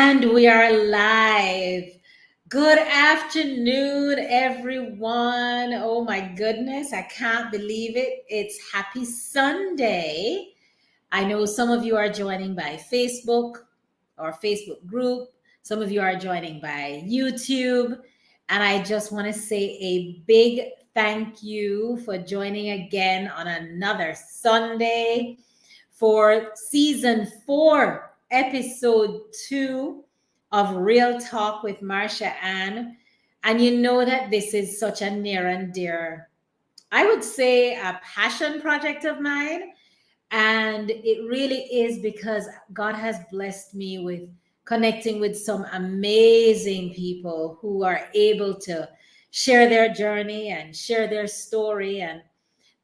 And we are live. Good afternoon, everyone. Oh my goodness, I can't believe it. It's Happy Sunday. I know some of you are joining by Facebook or Facebook group. Some of you are joining by YouTube. And I just want to say a big thank you for joining again on another Sunday for season 4, episode 2 of Real Talk with Marsha-Ann. And you know that this is such a near and dear, I would say, a passion project of mine. And it really is because God has blessed me with connecting with some amazing people who are able to share their journey and share their story. And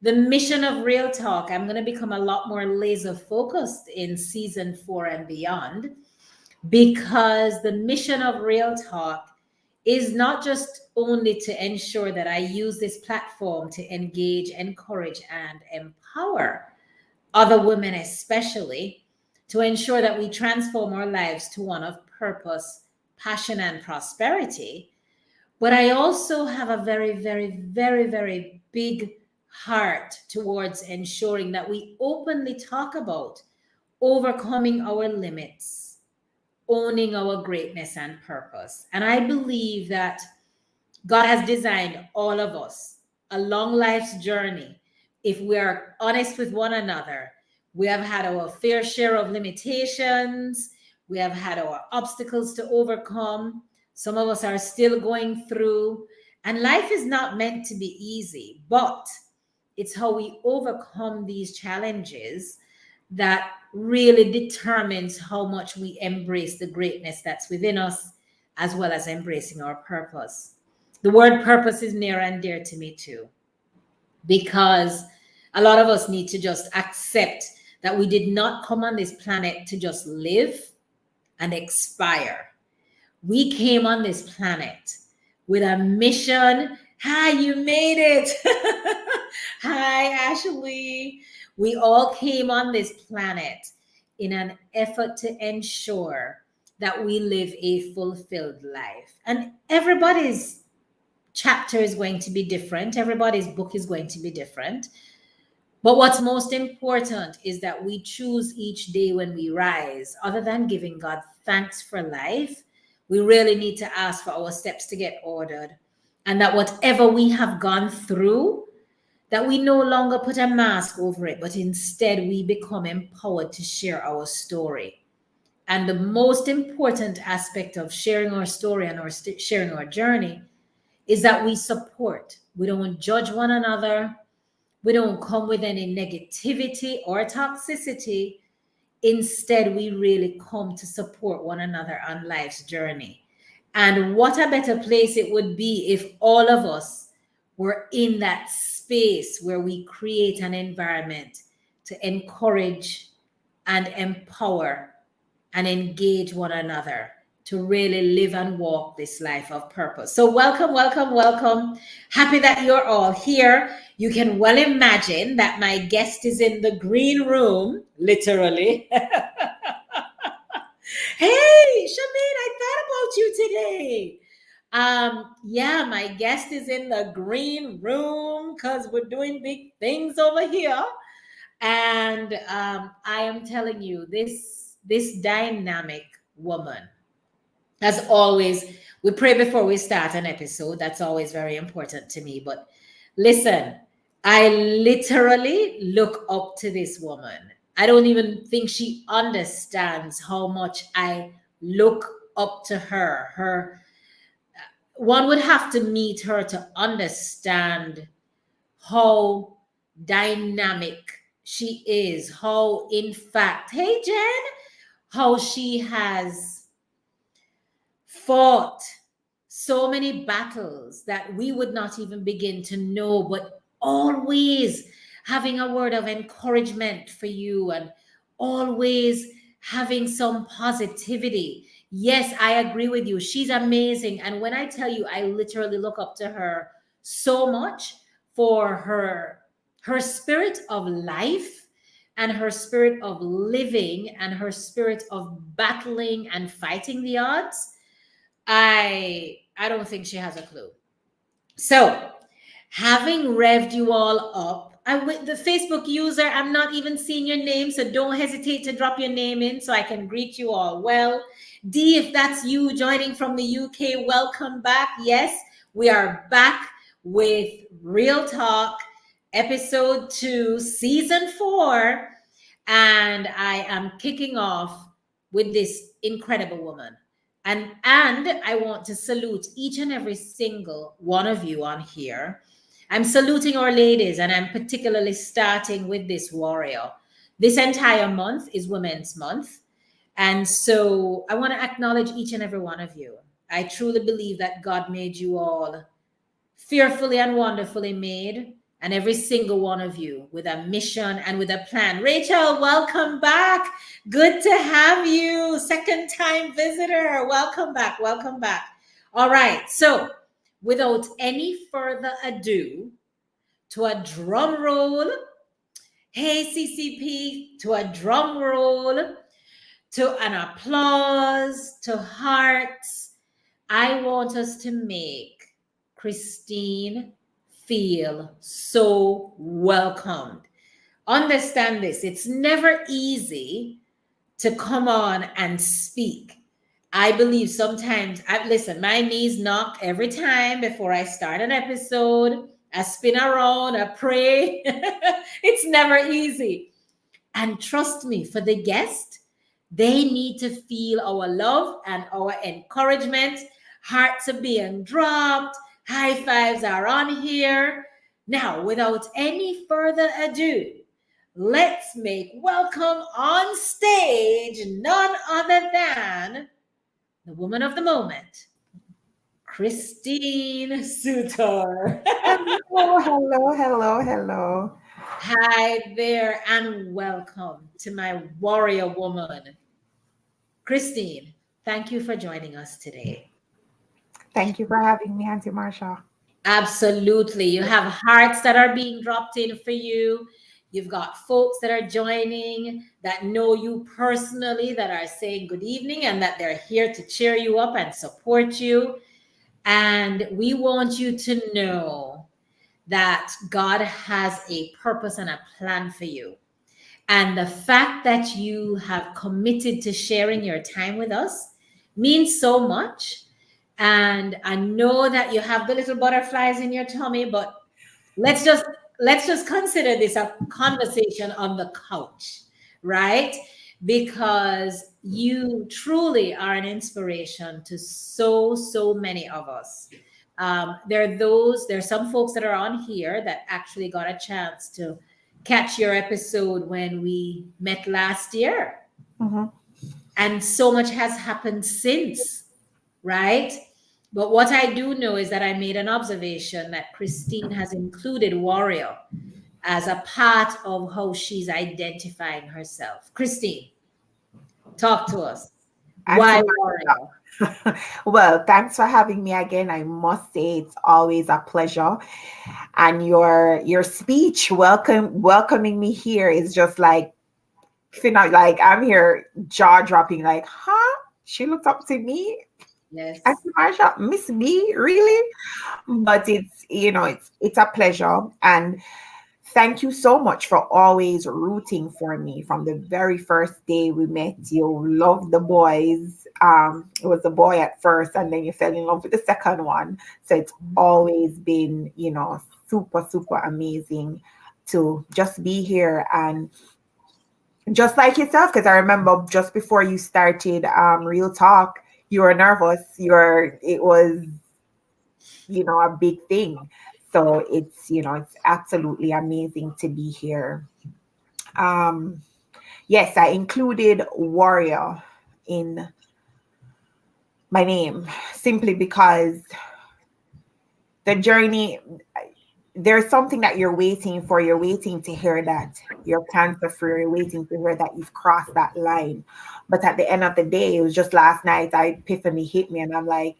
the mission of Real Talk, I'm going to become a lot more laser focused in season 4 and beyond, because the mission of Real Talk is not just only to ensure that I use this platform to engage, encourage, and empower other women, especially to ensure that we transform our lives to one of purpose, passion, and prosperity. But I also have a very, very, very, very big heart towards ensuring that we openly talk about overcoming our limits, owning our greatness and purpose. And I believe that God has designed all of us a long life's journey. If we are honest with one another, we have had our fair share of limitations, we have had our obstacles to overcome. Some of us are still going through, and life is not meant to be easy, but it's how we overcome these challenges that really determines how much we embrace the greatness that's within us, as well as embracing our purpose. The word purpose is near and dear to me too, because a lot of us need to just accept that we did not come on this planet to just live and expire. We came on this planet with a mission. Hi, you made it. Hi, Ashley. We all came on this planet in an effort to ensure that we live a fulfilled life. And everybody's chapter is going to be different. Everybody's book is going to be different. But what's most important is that we choose each day when we rise, other than giving God thanks for life, we really need to ask for our steps to get ordered. And that whatever we have gone through, that we no longer put a mask over it, but instead we become empowered to share our story. And the most important aspect of sharing our story and sharing our journey is that we support. We don't judge one another. We don't come with any negativity or toxicity. Instead, we really come to support one another on life's journey. And what a better place it would be if all of us were in that space where we create an environment to encourage and empower and engage one another to really live and walk this life of purpose. So welcome, welcome, welcome. Happy that you're all here. You can well imagine that my guest is in the green room, literally. Hey, Shamin, I thought about you today. Yeah, my guest is in the green room because we're doing big things over here. And I am telling you, this dynamic woman, as always, we pray before we start an episode. That's always very important to me. But listen, I literally look up to this woman. I don't even think she understands how much I look up to her. One would have to meet her to understand how dynamic she is, how, in fact, hey Jen, how she has fought so many battles that we would not even begin to know, but always having a word of encouragement for you and always having some positivity. Yes, I agree with you. She's amazing. And when I tell you, I literally look up to her so much for her spirit of life, and her spirit of living and her spirit of battling and fighting the odds, I don't think she has a clue. So, having revved you all up, I with the Facebook user, I'm not even seeing your name, so don't hesitate to drop your name in so I can greet you all well. D, if that's you joining from the UK, welcome back. Yes, we are back with Real Talk, episode 2, season 4, and I am kicking off with this incredible woman. And I want to salute each and every single one of you on here. I'm saluting our ladies, and I'm particularly starting with this warrior. This entire month is Women's Month. And so I want to acknowledge each and every one of you. I truly believe that God made you all fearfully and wonderfully made, and every single one of you with a mission and with a plan. Rachel, welcome back. Good to have you. Second time visitor. Welcome back. Welcome back. All right. So, without any further ado, to a drum roll. Hey, CCP, to a drum roll, to an applause, to hearts. I want us to make Christine feel so welcomed. Understand this, it's never easy to come on and speak. I believe sometimes, listen, my knees knock every time before I start an episode. I spin around, I pray. It's never easy. And trust me, for the guest, they need to feel our love and our encouragement. Hearts are being dropped. High fives are on here. Now, without any further ado, let's make welcome on stage none other than the woman of the moment, Christine Soutar. Hello. Hi there, and welcome to my warrior woman, Christine. Thank you for joining us today. Thank you for having me, Auntie Marsha. Absolutely. You have hearts that are being dropped in for you. You've got folks that are joining that know you personally, that are saying good evening, and that they're here to cheer you up and support you. And we want you to know that God has a purpose and a plan for you. And the fact that you have committed to sharing your time with us means so much. And I know that you have the little butterflies in your tummy, but let's just consider this a conversation on the couch, right? Because you truly are an inspiration to so many of us. There's some folks that are on here that actually got a chance to catch your episode when we met last year. Mm-hmm. And so much has happened since, right? But what I do know is that I made an observation that Christine has included warrior as a part of how she's identifying herself. Christine, talk to us. Why Auntie warrior? Marsha. Well, thanks for having me again. I must say it's always a pleasure. And your speech welcoming me here is just like, like I'm here jaw dropping, like, huh? She looked up to me. Yes. Auntie Marsha, Miss Me, really? But it's a pleasure. And thank you so much for always rooting for me from the very first day we met. You loved the boys. It was the boy at first, and then you fell in love with the second one. So it's always been, super amazing to just be here. And just like yourself, because I remember just before you started Real Talk, you were nervous. It was, a big thing. So it's absolutely amazing to be here. Yes, I included warrior in my name simply because the journey, there's something that you're waiting for. You're waiting to hear that you're cancer free. You're waiting to hear that you've crossed that line. But at the end of the day, it was just last night, epiphany hit me, and I'm like,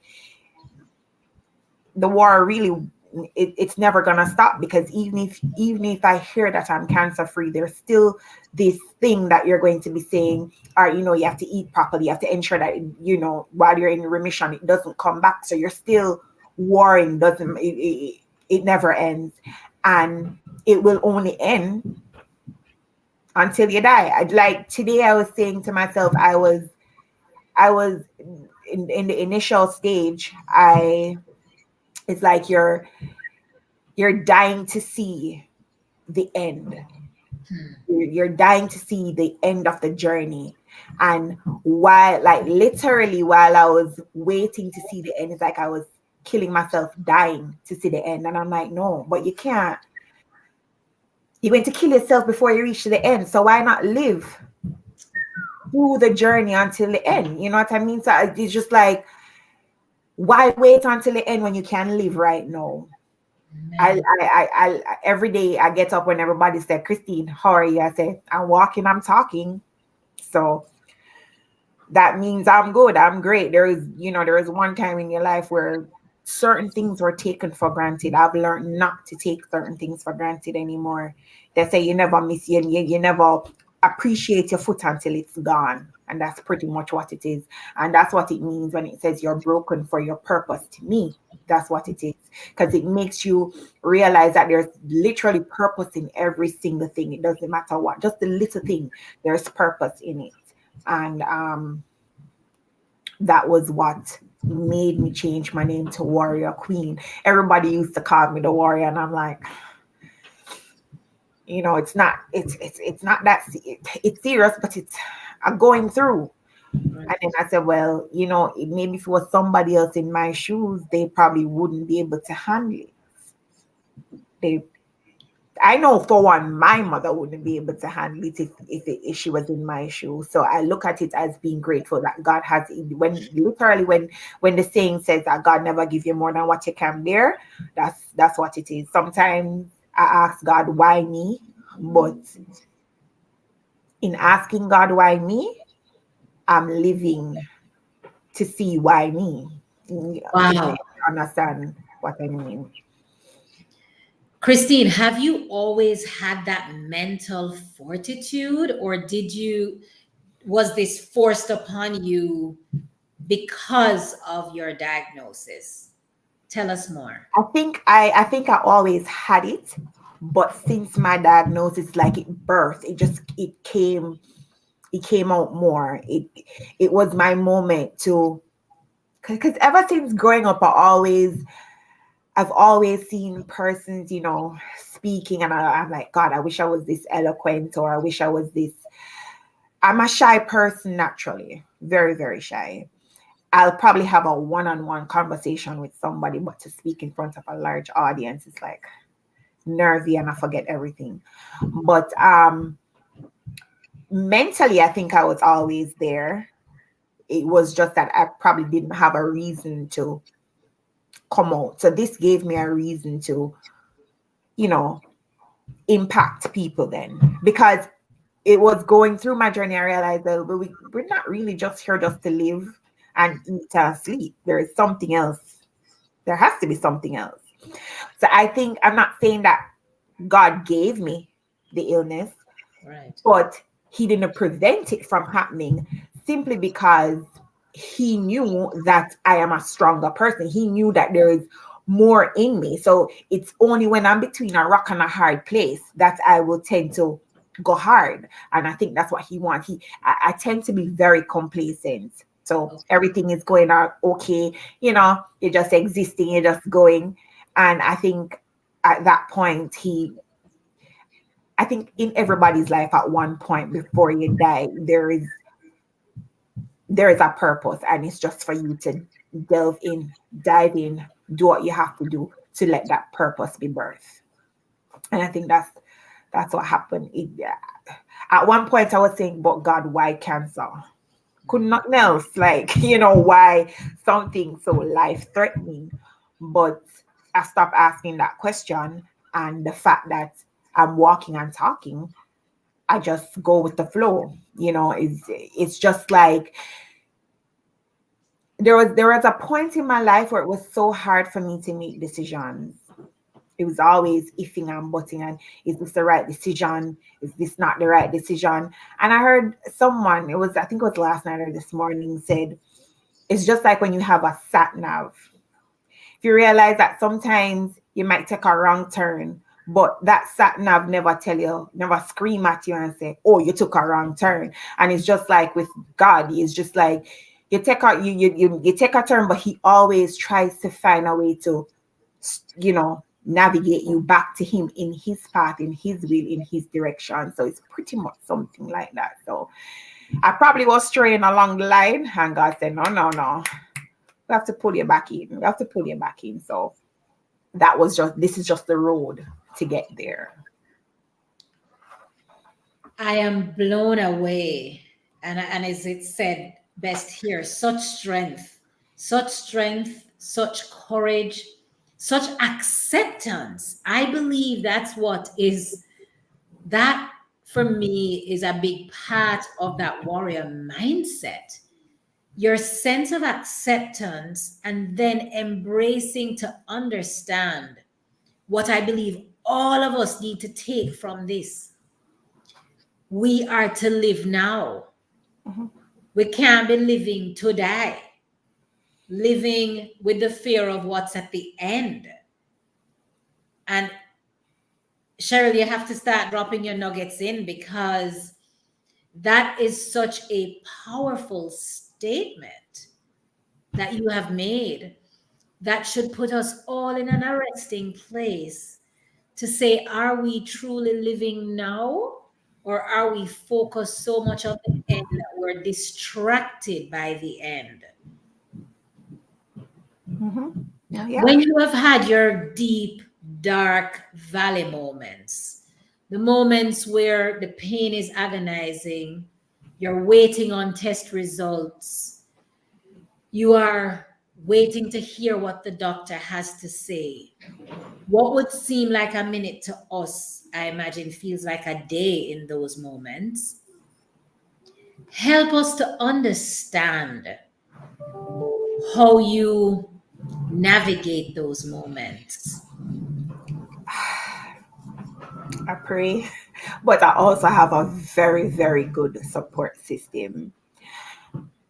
the war really it's never gonna stop, because even if I hear that I'm cancer free, there's still this thing that you're going to be saying, or you have to eat properly, you have to ensure that while you're in remission it doesn't come back. So you're still worrying, doesn't it never ends, and it will only end until you die. Like today I was saying to myself, I was in the initial stage. It's like you're dying to see the end. You're dying to see the end of the journey. And while I was waiting to see the end, it's like I was killing myself, dying to see the end. And I'm like, no, but you can't. You're going to kill yourself before you reach the end. So why not live through the journey until the end? You know what I mean? So it's just like, why wait until the end when you can live right now? I every day I get up when everybody said, Christine, how are you? I say, I'm walking, I'm talking. So that means I'm good, I'm great. There is one time in your life where certain things were taken for granted. I've learned not to take certain things for granted anymore. They say you never miss, you never appreciate your foot until it's gone. And that's pretty much what it is. And that's what it means when it says you're broken for your purpose. To me, that's what it is. Because it makes you realize that there's literally purpose in every single thing. It doesn't matter what, just the little thing, there's purpose in it. And that was what made me change my name to Warrior Queen. Everybody used to call me the Warrior, and I'm like, it's not that it's serious, but it's going through. Right. And then I said, well, maybe if it was somebody else in my shoes, they probably wouldn't be able to handle it. I know for one, my mother wouldn't be able to handle it if she was in my shoes. So I look at it as being grateful that God has, when the saying says that God never gives you more than what you can bear, that's what it is. Sometimes I ask God, why me? But in asking God, why me, I'm living to see why me. Wow. If you understand what I mean. Christine, have you always had that mental fortitude, or was this forced upon you because of your diagnosis? Tell us more. I think I always had it, but since my diagnosis, like it came out more. It was my moment to, because ever since growing up, I've always seen persons, speaking, and I'm like, God, I wish I was this eloquent, or I wish I was this. I'm a shy person naturally, very, very shy. I'll probably have a one-on-one conversation with somebody, but to speak in front of a large audience is like nervy, and I forget everything. But mentally, I think I was always there. It was just that I probably didn't have a reason to come out. So this gave me a reason to, impact people then, because it was going through my journey. I realized that we're not really just here just to live and eat and sleep. There is something else. There has to be something else. So I think, I'm not saying that God gave me the illness, right, but he didn't prevent it from happening, simply because he knew that I am a stronger person. He knew that there is more in me. So it's only when I'm between a rock and a hard place that I will tend to go hard. And I think that's what he wants. I tend to be very complacent. So everything is going out okay. You're just existing, you're just going. And I think at that point, I think in everybody's life at one point before you die, there is a purpose, and it's just for you to dive in, do what you have to do to let that purpose be birthed. And I think that's what happened. At one point I was saying, but God, why cancer? Could nothing else, why something so life-threatening? But I stopped asking that question, and the fact that I'm walking and talking, I just go with the flow. It's just like, there was a point in my life where it was so hard for me to make decisions. It was always ifing and butting, and is this the right decision? Is this not the right decision? And I heard someone, I think it was last night or this morning, said, it's just like when you have a sat nav. If you realize that sometimes you might take a wrong turn, but that sat nav never scream at you and say, "Oh, you took a wrong turn." And it's just like with God, it's just like you take you take a turn, but He always tries to find a way to, navigate you back to Him in His path, in His will, in His direction. So it's pretty much something like that. So I probably was straying along the line, and God said, "No, no, no. We have to pull you back in. We have to pull you back in." So this is just the road to get there. I am blown away. And as it said best here, such strength, such courage, such acceptance. I believe that for me is a big part of that warrior mindset. Your sense of acceptance and then embracing to understand what I believe all of us need to take from this. We are to live now. Mm-hmm. We can't be living to die, living with the fear of what's at the end. And Cheryl, you have to start dropping your nuggets in, because that is such a powerful statement that you have made that should put us all in an arresting place to say, are we truly living now? Or are we focused so much on the end that we're distracted by the end? Mm-hmm. Yeah. When you have had your deep, dark valley moments, the moments where the pain is agonizing, you're waiting on test results, you are waiting to hear what the doctor has to say. What would seem like a minute to us, I imagine, feels like a day in those moments. Help us to understand how you navigate those moments. I pray, but I also have a very, very good support system.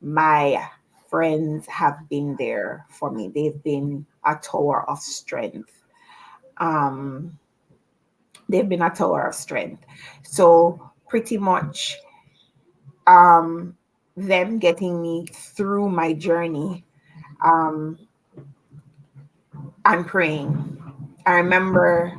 My friends have been there for me. They've been a tower of strength. Um, they've been a tower of strength. So pretty much, um, them getting me through my journey, um, and praying. I remember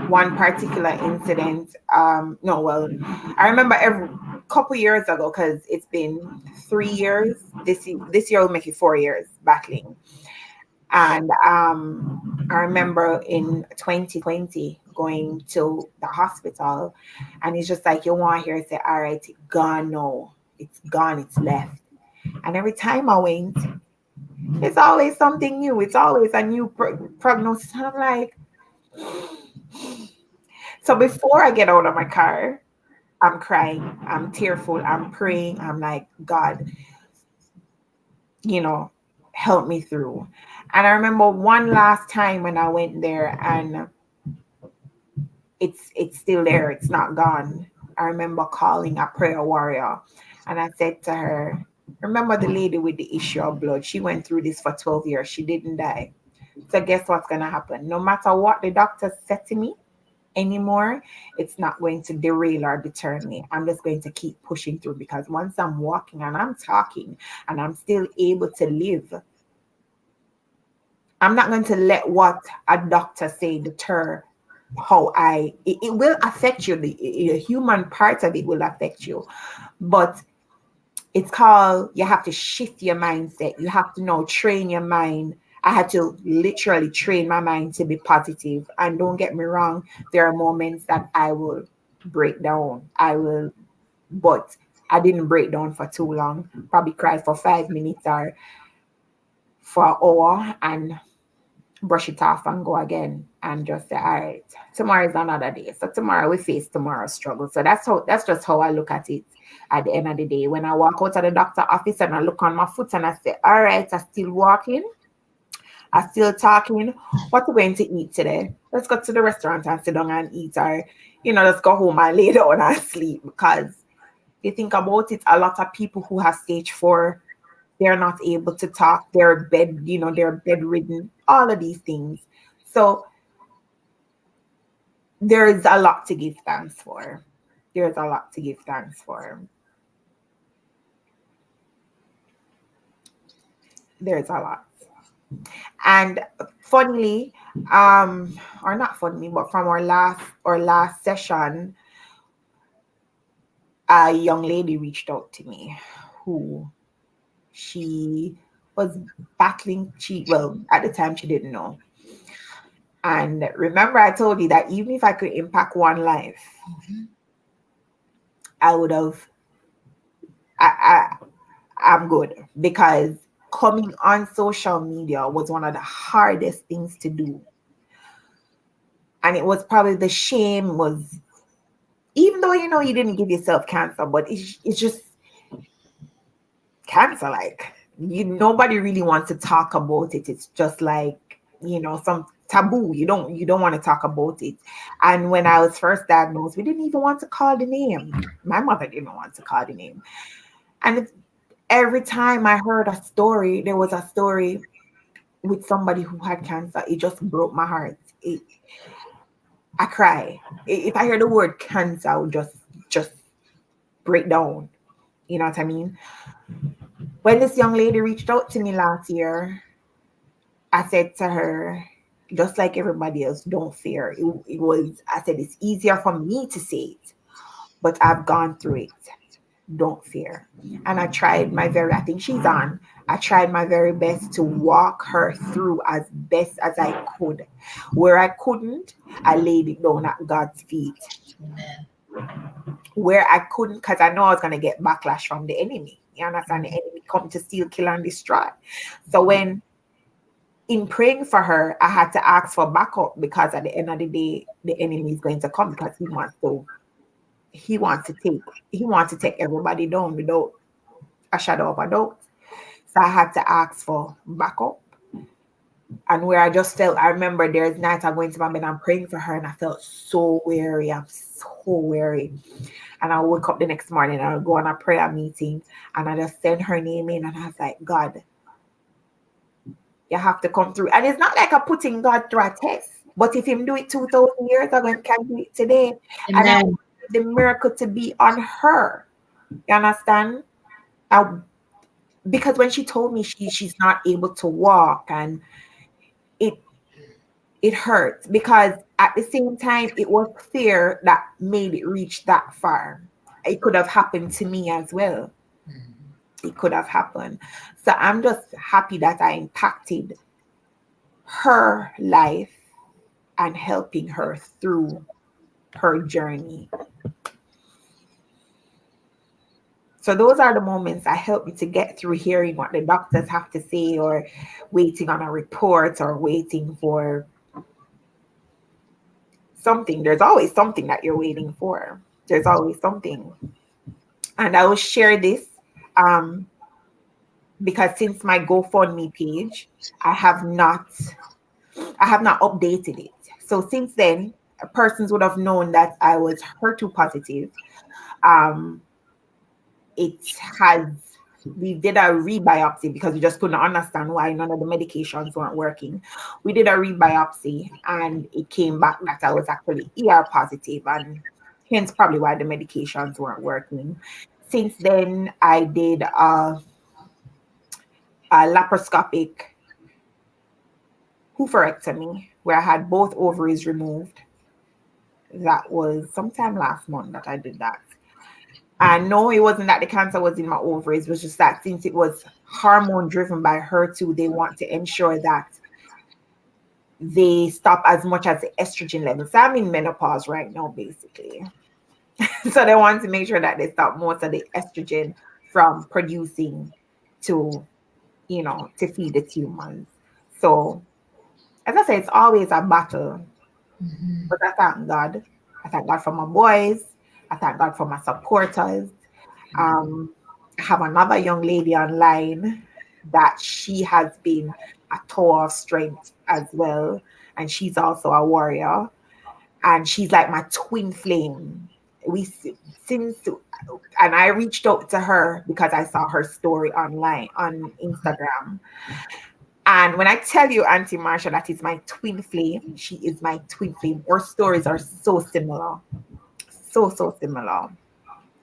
one particular incident. No, well, I remember every couple years ago, because it's been 3 years. This year will make it 4 years battling. And I remember in 2020 going to the hospital, and it's just like, you want to hear say, "All right, it's gone. No, it's gone. It's left." And every time I went, it's always something new. It's always a new prognosis. And I'm like, so before I get out of my car, I'm crying, I'm tearful, I'm praying. I'm like, "God, you know, help me through." And I remember one last time when I went there, and it's still there. It's not gone. I remember calling a prayer warrior, and I said to her, "Remember the lady with the issue of blood? She went through this for 12 years. She didn't die. So guess what's going to happen? No matter what the doctor said to me anymore, it's not going to derail or deter me. I'm just going to keep pushing through, because once I'm walking and I'm talking and I'm still able to live, I'm not going to let what a doctor say deter how it will affect you. The human part of it will affect you. But it's called, you have to shift your mindset. You have to know, train your mind. I had to literally train my mind to be positive. And don't get me wrong, there are moments that I will break down. But I didn't break down for too long. Probably cried for 5 minutes or for an hour, and brush it off and go again, and just say, "All right, tomorrow is another day. So tomorrow we face tomorrow's struggle." So that's just how I look at it at the end of the day. When I walk out of the doctor office and I look on my foot and I say, "All right, I'm still walking. are still talking. What are we going to eat today? Let's go to the restaurant and sit down and eat, or let's go home and lay down and sleep. Because if you think about it, a lot of people who have stage 4, they're not able to talk. They're bedridden. All of these things. So there is a lot to give thanks for. There's a lot to give thanks for. There's a lot. And funnily, or not funnily, but from our last session, a young lady reached out to me who she was battling well, at the time she didn't know. And remember, I told you that even if I could impact one life, I would have. I'm good, because coming on social media was one of the hardest things to do. And it was probably the shame was, even though you didn't give yourself cancer, but it's just cancer. Like, nobody really wants to talk about it. It's just like, some taboo. You don't want to talk about it. And when I was first diagnosed, we didn't even want to call the name. My mother didn't want to call the name. And every time I heard a story, there was a story with somebody who had cancer, it just broke my heart. I cry. If I hear the word cancer, I would just break down. You know what I mean? When this young lady reached out to me last year, I said to her, just like everybody else, don't fear. I said, it's easier for me to say it, but I've gone through it. Don't fear. And I think she's on. I tried my very best to walk her through as best as I could. Where I couldn't, I laid it down at God's feet. Where I couldn't, because I know I was going to get backlash from the enemy. You understand? The enemy come to steal, kill, and destroy. So when in praying for her, I had to ask for backup, because at the end of the day, the enemy is going to come, because he wants to take everybody down without a shadow of a doubt. So I had to ask for backup. And where I remember there's nights I went to my bed and I'm praying for her, and I felt so weary. I'm so weary. And I woke up the next morning and I would go on a prayer meeting and I just send her name in, and I was like, God, you have to come through. And it's not like I'm putting God through a test, but if him do it 2,000 years ago, he can do it today. Amen. And I want the miracle to be on her. You understand? Because when she told me she's not able to walk, and it hurts, because at the same time it was fear that made it reach that far. It could have happened to me as well. It could have happened. So I'm just happy that I impacted her life and helping her through her journey. So those are the moments that help me to get through hearing what the doctors have to say, or waiting on a report, or waiting for something. There's always something that you're waiting for. There's always something. And I will share this because since my GoFundMe page, I have not updated it. So since then, persons would have known that I was HER2 positive. We did a rebiopsy because we just couldn't understand why none of the medications weren't working. We did a rebiopsy and it came back that I was actually ER positive, and hence probably why the medications weren't working. Since then, I did a laparoscopic oophorectomy where I had both ovaries removed. That was sometime last month that I did that. And no, it wasn't that the cancer was in my ovaries. It was just that since it was hormone driven by HER2, they want to ensure that they stop as much as the estrogen level. So I'm in menopause right now, basically. So they want to make sure that they stop most of the estrogen from producing to feed the tumors. So as I say, it's always a battle. But I thank God. I thank God for my boys. I thank God for my supporters. I have another young lady online that she has been a tower of strength as well. And she's also a warrior. And she's like my twin flame. We since and I reached out to her because I saw her story online on Instagram. And when I tell you, Auntie Marsha, that is my twin flame, she is my twin flame. Our stories are so similar, so similar.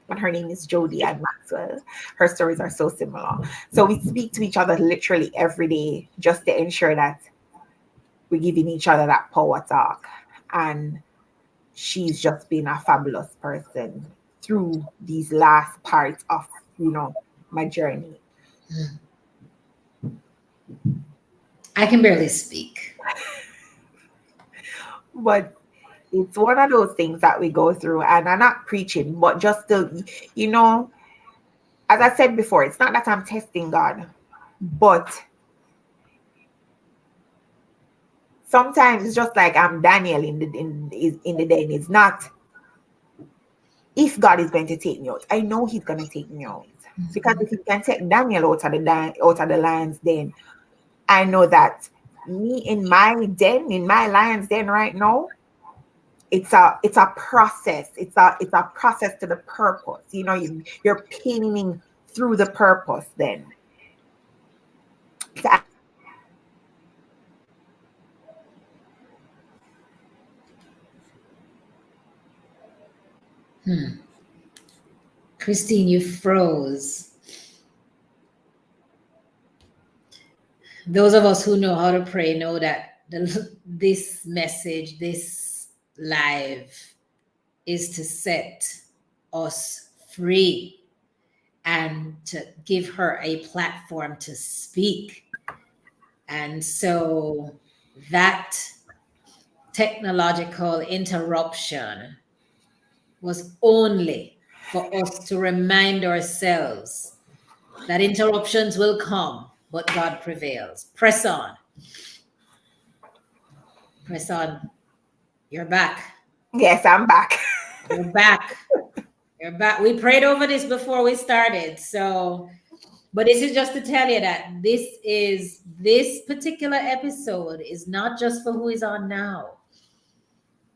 And her name is Jody and Maxwell. Her stories are so similar. So we speak to each other literally every day just to ensure that we're giving each other that power talk. And she's just been a fabulous person through these last parts of, my journey. I can barely speak. But it's one of those things that we go through, and I'm not preaching, but just to, as I said before, it's not that I'm testing God, but sometimes it's just like I'm Daniel in the den. It's not if God is going to take me out. I know He's going to take me out, because if He can take Daniel out of the lion's den, I know that me in my den, in my lion's den right now, it's a process. It's a process to the purpose. You're painting through the purpose then. Christine, you froze. Those of us who know how to pray know that this message, this live, is to set us free and to give her a platform to speak. And so that technological interruption was only for us to remind ourselves that interruptions will come, but God prevails. Press on. Press on. You're back. Yes, I'm back. You're back. You're back. We prayed over this before we started. But this is just to tell you that this particular episode is not just for who is on now.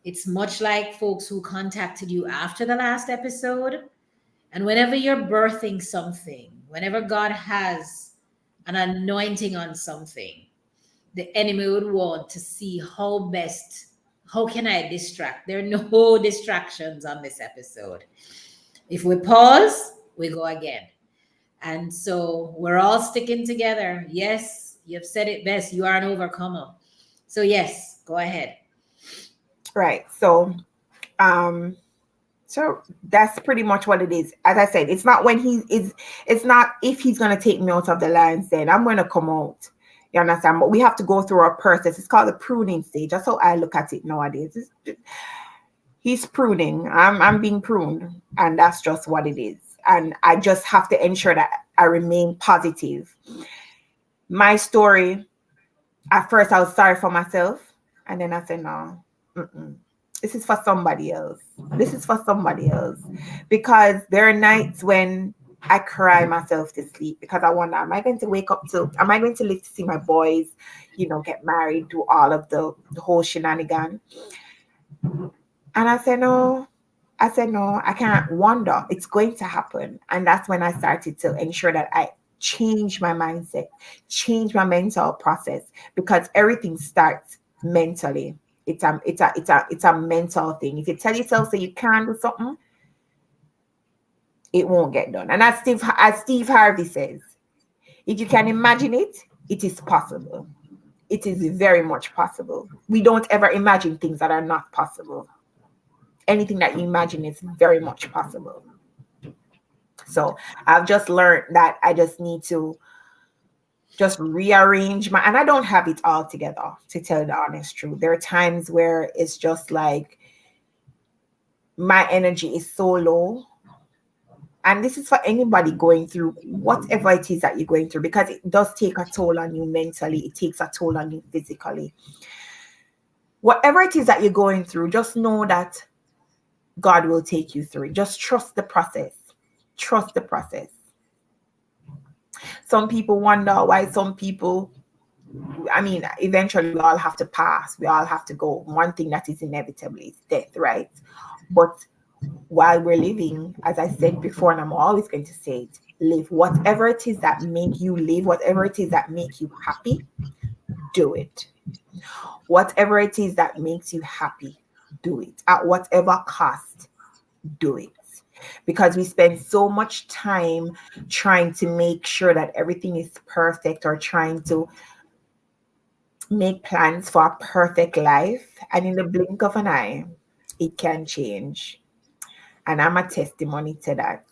It's much like folks who contacted you after the last episode. And whenever you're birthing something, whenever God has an anointing on something, the enemy would want to see how can I distract? There are no distractions on this episode. If we pause, we go again. And so we're all sticking together. Yes, you've said it best. You are an overcomer. So yes, go ahead. Right. So that's pretty much what it is. As I said, it's not it's not if He's going to take me out of the lion's den, I'm going to come out. You understand? But we have to go through a process. It's called the pruning stage. That's how I look at it nowadays. He's pruning. I'm being pruned, and that's just what it is. And I just have to ensure that I remain positive. My story, at first I was sorry for myself, and then I said, no, this is for somebody else. This is for somebody else. Because there are nights when I cry myself to sleep because I wonder, am I going to live to see my boys, get married, do all of the whole shenanigan? And I said, no, I can't wonder. It's going to happen. And that's when I started to ensure that I change my mindset, change my mental process, because everything starts mentally. It's a mental thing. If you tell yourself that you can't do something, it won't get done. And as Steve Harvey says, if you can imagine it, it is possible. It is very much possible. We don't ever imagine things that are not possible. Anything that you imagine is very much possible. So I've just learned that I just need to just rearrange and I don't have it all together, to tell the honest truth. There are times where it's just like my energy is so low. And this is for anybody going through whatever it is that you're going through, because it does take a toll on you mentally. It takes a toll on you physically. Whatever it is that you're going through, just know that God will take you through it. Just trust the process. Trust the process. Some people wonder why some people, I mean, eventually we all have to pass. We all have to go. One thing that is inevitable is death, right? But while we're living, as I said before, and I'm always going to say it, live. Whatever it is that make you live, whatever it is that make you happy, do it. Whatever it is that makes you happy, do it. At whatever cost, do it. Because we spend so much time trying to make sure that everything is perfect, or trying to make plans for a perfect life. And in the blink of an eye, it can change. And I'm a testimony to that.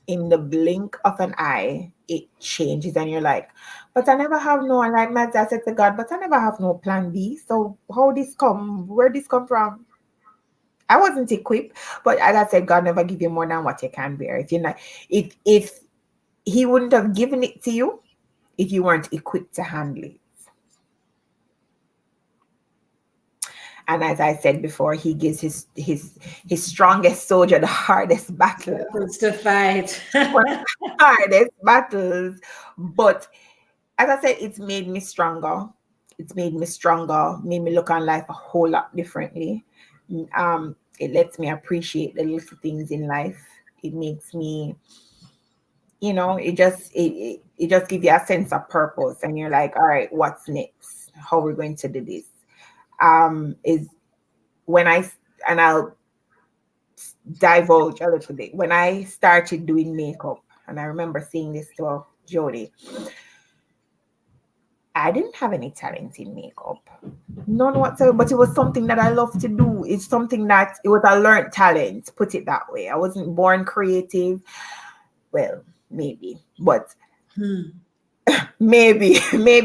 In the blink of an eye, it changes. And you're like, but I never have no, and like Matt, I said to God, but I never have no plan B. So how this come? Where this come from? I wasn't equipped. But as I said, God never give you more than what you can bear. If you're not, if he wouldn't have given it to you if you weren't equipped to handle it. And as I said before, he gives his strongest soldier the hardest battles. It's to fight. Hardest battles. But as I said, it's made me stronger. It's made me stronger, made me look on life a whole lot differently. It lets me appreciate the little things in life. It makes me, it just gives you a sense of purpose, and you're like, all right, what's next? How are we going to do this? Is when I'll divulge a little bit. When I started doing makeup, and I remember saying this to Jody, I didn't have any talent in makeup, none whatsoever, but it was something that I love to do. It's something that it was a learned talent, put it that way. I wasn't born creative. Well, maybe, but maybe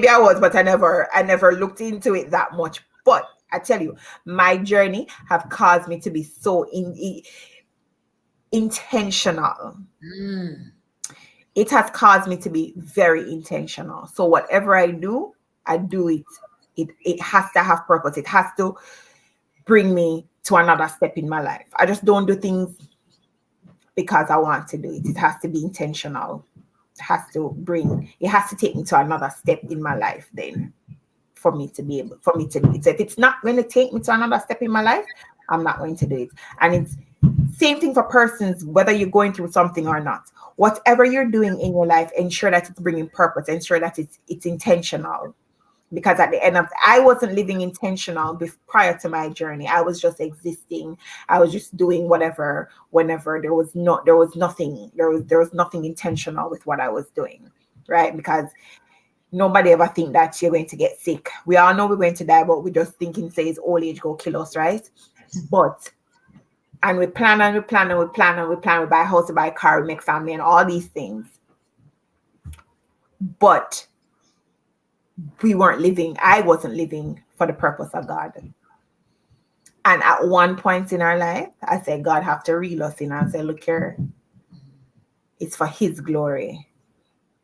I was, but I never looked into it that much. But I tell you, my journey have caused me to be so intentional. It has caused me to be very intentional. So whatever I do it. It has to have purpose. It has to bring me to another step in my life. I just don't do things because I want to do it. It has to be intentional. It has to take me to another step in my life then for me to do it. So if it's not going to take me to another step in my life, I'm not going to do it. And it's same thing for persons, whether you're going through something or not. Whatever you're doing in your life, ensure that it's bringing purpose, ensure that it's intentional. Because at the end of I wasn't living intentional prior to my journey. I was just existing. I was just doing whatever whenever there was nothing intentional with what I was doing. Right? Because nobody ever think that you're going to get sick. We all know we're going to die, but we just thinking says old age go kill us, right? And we plan and we plan and we plan and we plan. We buy a house, we buy a car, we make family and all these things. But I wasn't living for the purpose of God. And at one point in our life, I said, God have to reel us in and say, look here, it's for his glory.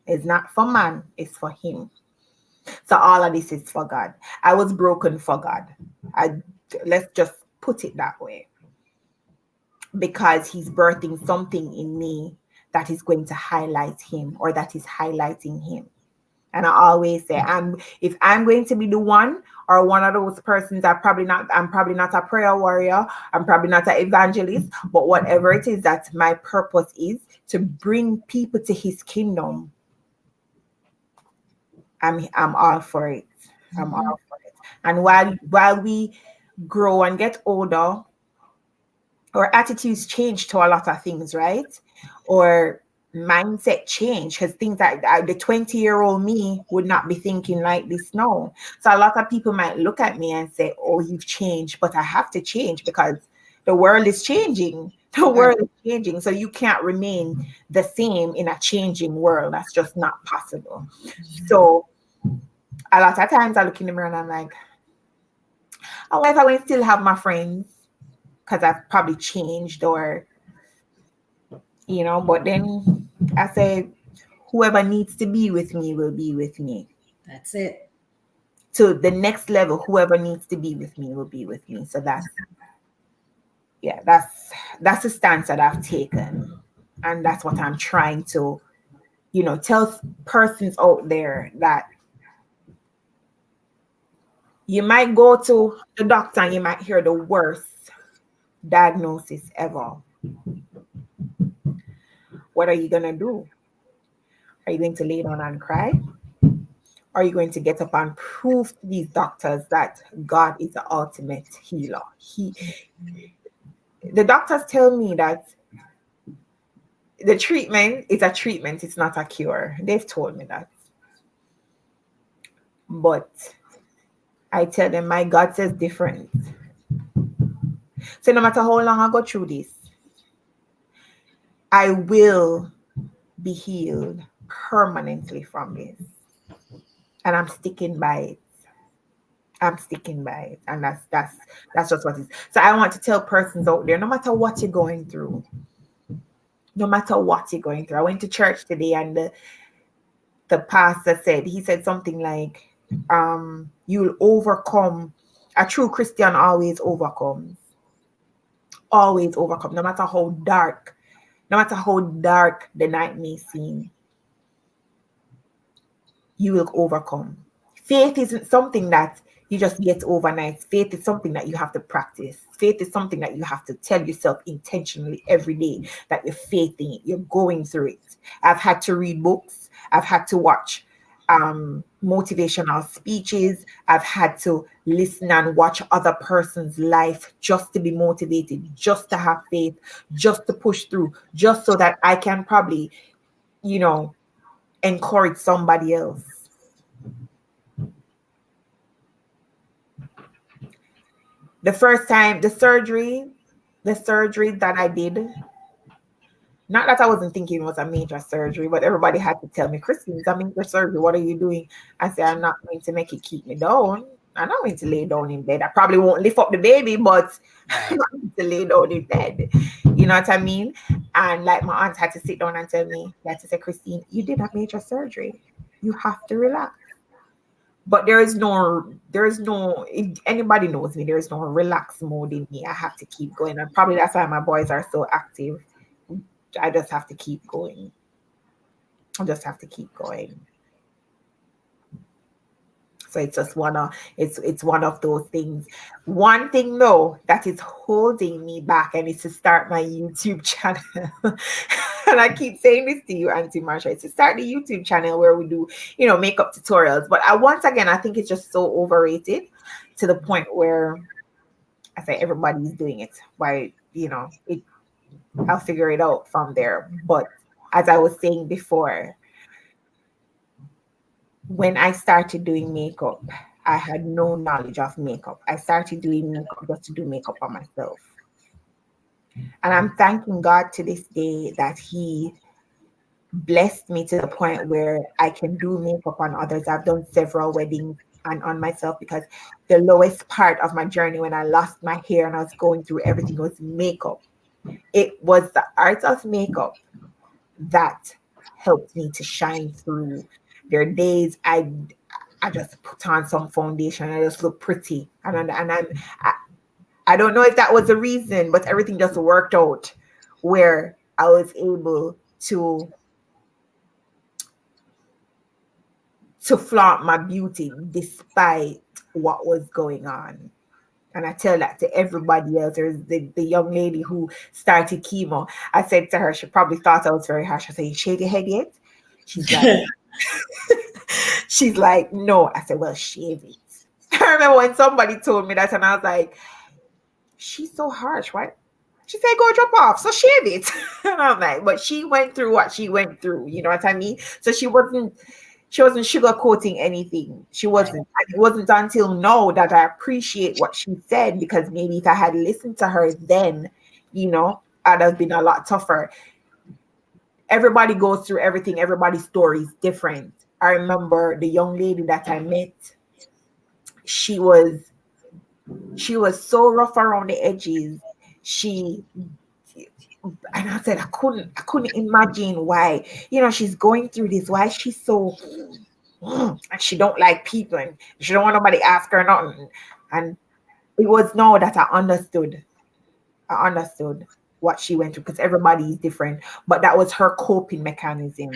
It's not for man, it's for him. So all of this is for God. I was broken for God. Let's just put it that way. Because he's birthing something in me that is going to highlight him, or that is highlighting him. And I always say, if I'm going to be the one or one of those persons, I'm probably not a prayer warrior. I'm probably not an evangelist, but whatever it is that my purpose is to bring people to his kingdom, I'm all for it. I'm all for it. And while we grow and get older, our attitudes change to a lot of things, right? Or mindset change, because things that the 20-year-old me would not be thinking like this now. So a lot of people might look at me and say, oh, you've changed, but I have to change because the world is changing. The world is changing. So you can't remain the same in a changing world. That's just not possible. So a lot of times I look in the mirror and I'm like, oh, if I will still have my friends, because I've probably changed, or but then I say, whoever needs to be with me will be with me. That's it. To the next level, whoever needs to be with me will be with me. So that's the stance that I've taken. And that's what I'm trying to, tell persons out there that You might go to the doctor and you might hear the worst diagnosis ever. What are you going to do? Are you going to lay down and cry? Are you going to get up and prove to these doctors that God is the ultimate healer? The doctors tell me that the treatment is a treatment, it's not a cure. They've told me that. But I tell them, my God says different. So no matter how long I go through this, I will be healed permanently from this. And I'm sticking by it. I'm sticking by it. And that's just what it is. So I want to tell persons out there, no matter what you're going through, no matter what you're going through. I went to church today and the pastor said, he said something like, you'll overcome. A true Christian always overcomes. Always overcome, no matter how dark the night may seem. You will overcome. Faith isn't something that you just get overnight. Faith is something that you have to practice. Faith is something that you have to tell yourself intentionally every day that you're faithing it. You're going through it. I've had to read books. I've had to watch motivational speeches. I've had to listen and watch other person's life just to be motivated, just to have faith, just to push through, just so that I can probably, encourage somebody else. The first time, the surgery that I did, not that I wasn't thinking it was a major surgery, but everybody had to tell me, Christine, it's a major surgery. What are you doing? I said, I'm not going to make it keep me down. I'm not going to lay down in bed. I probably won't lift up the baby, but I'm not going to lay down in bed. You know what I mean? And like my aunt had to sit down and tell me, she had to say, Christine, you did a major surgery. You have to relax. But there is no, anybody knows me, there is no relax mode in me. I have to keep going. And probably that's why my boys are so active. I just have to keep going. So it's just it's one of those things. One thing though that is holding me back, and it's to start my YouTube channel. And I keep saying this to you, Auntie Marsha, it's to start the YouTube channel where we do, makeup tutorials. But once again, I think it's just so overrated to the point where I say everybody's doing it. Why, I'll figure it out from there. But as I was saying before, when I started doing makeup, I had no knowledge of makeup. I started doing makeup just to do makeup on myself. And I'm thanking God to this day that He blessed me to the point where I can do makeup on others. I've done several weddings and on myself, because the lowest part of my journey when I lost my hair and I was going through everything was makeup. It was the art of makeup that helped me to shine through. There are days I just put on some foundation and I just look pretty. And I don't know if that was the reason, but everything just worked out where I was able to flaunt my beauty despite what was going on. And I tell that to everybody else. There's the young lady who started chemo. I said to her, she probably thought I was very harsh. I said, you shave your head yet? She's like, no. I said, well, shave it. I remember when somebody told me that and I was like, she's so harsh. Why? She said, go drop off. So shave it. And I'm like, but she went through what she went through. You know what I mean? So she wasn't sugarcoating anything. She wasn't. And it wasn't until now that I appreciate what she said, because maybe if I had listened to her then, I'd have been a lot tougher. Everybody goes through everything. Everybody's story is different. I remember the young lady that I met. She was so rough around the edges. And I said, I couldn't imagine why, she's going through this. Why she's so, and she don't like people and she don't want nobody to ask her nothing. And it was now that I understood what she went through, because everybody is different. But that was her coping mechanism.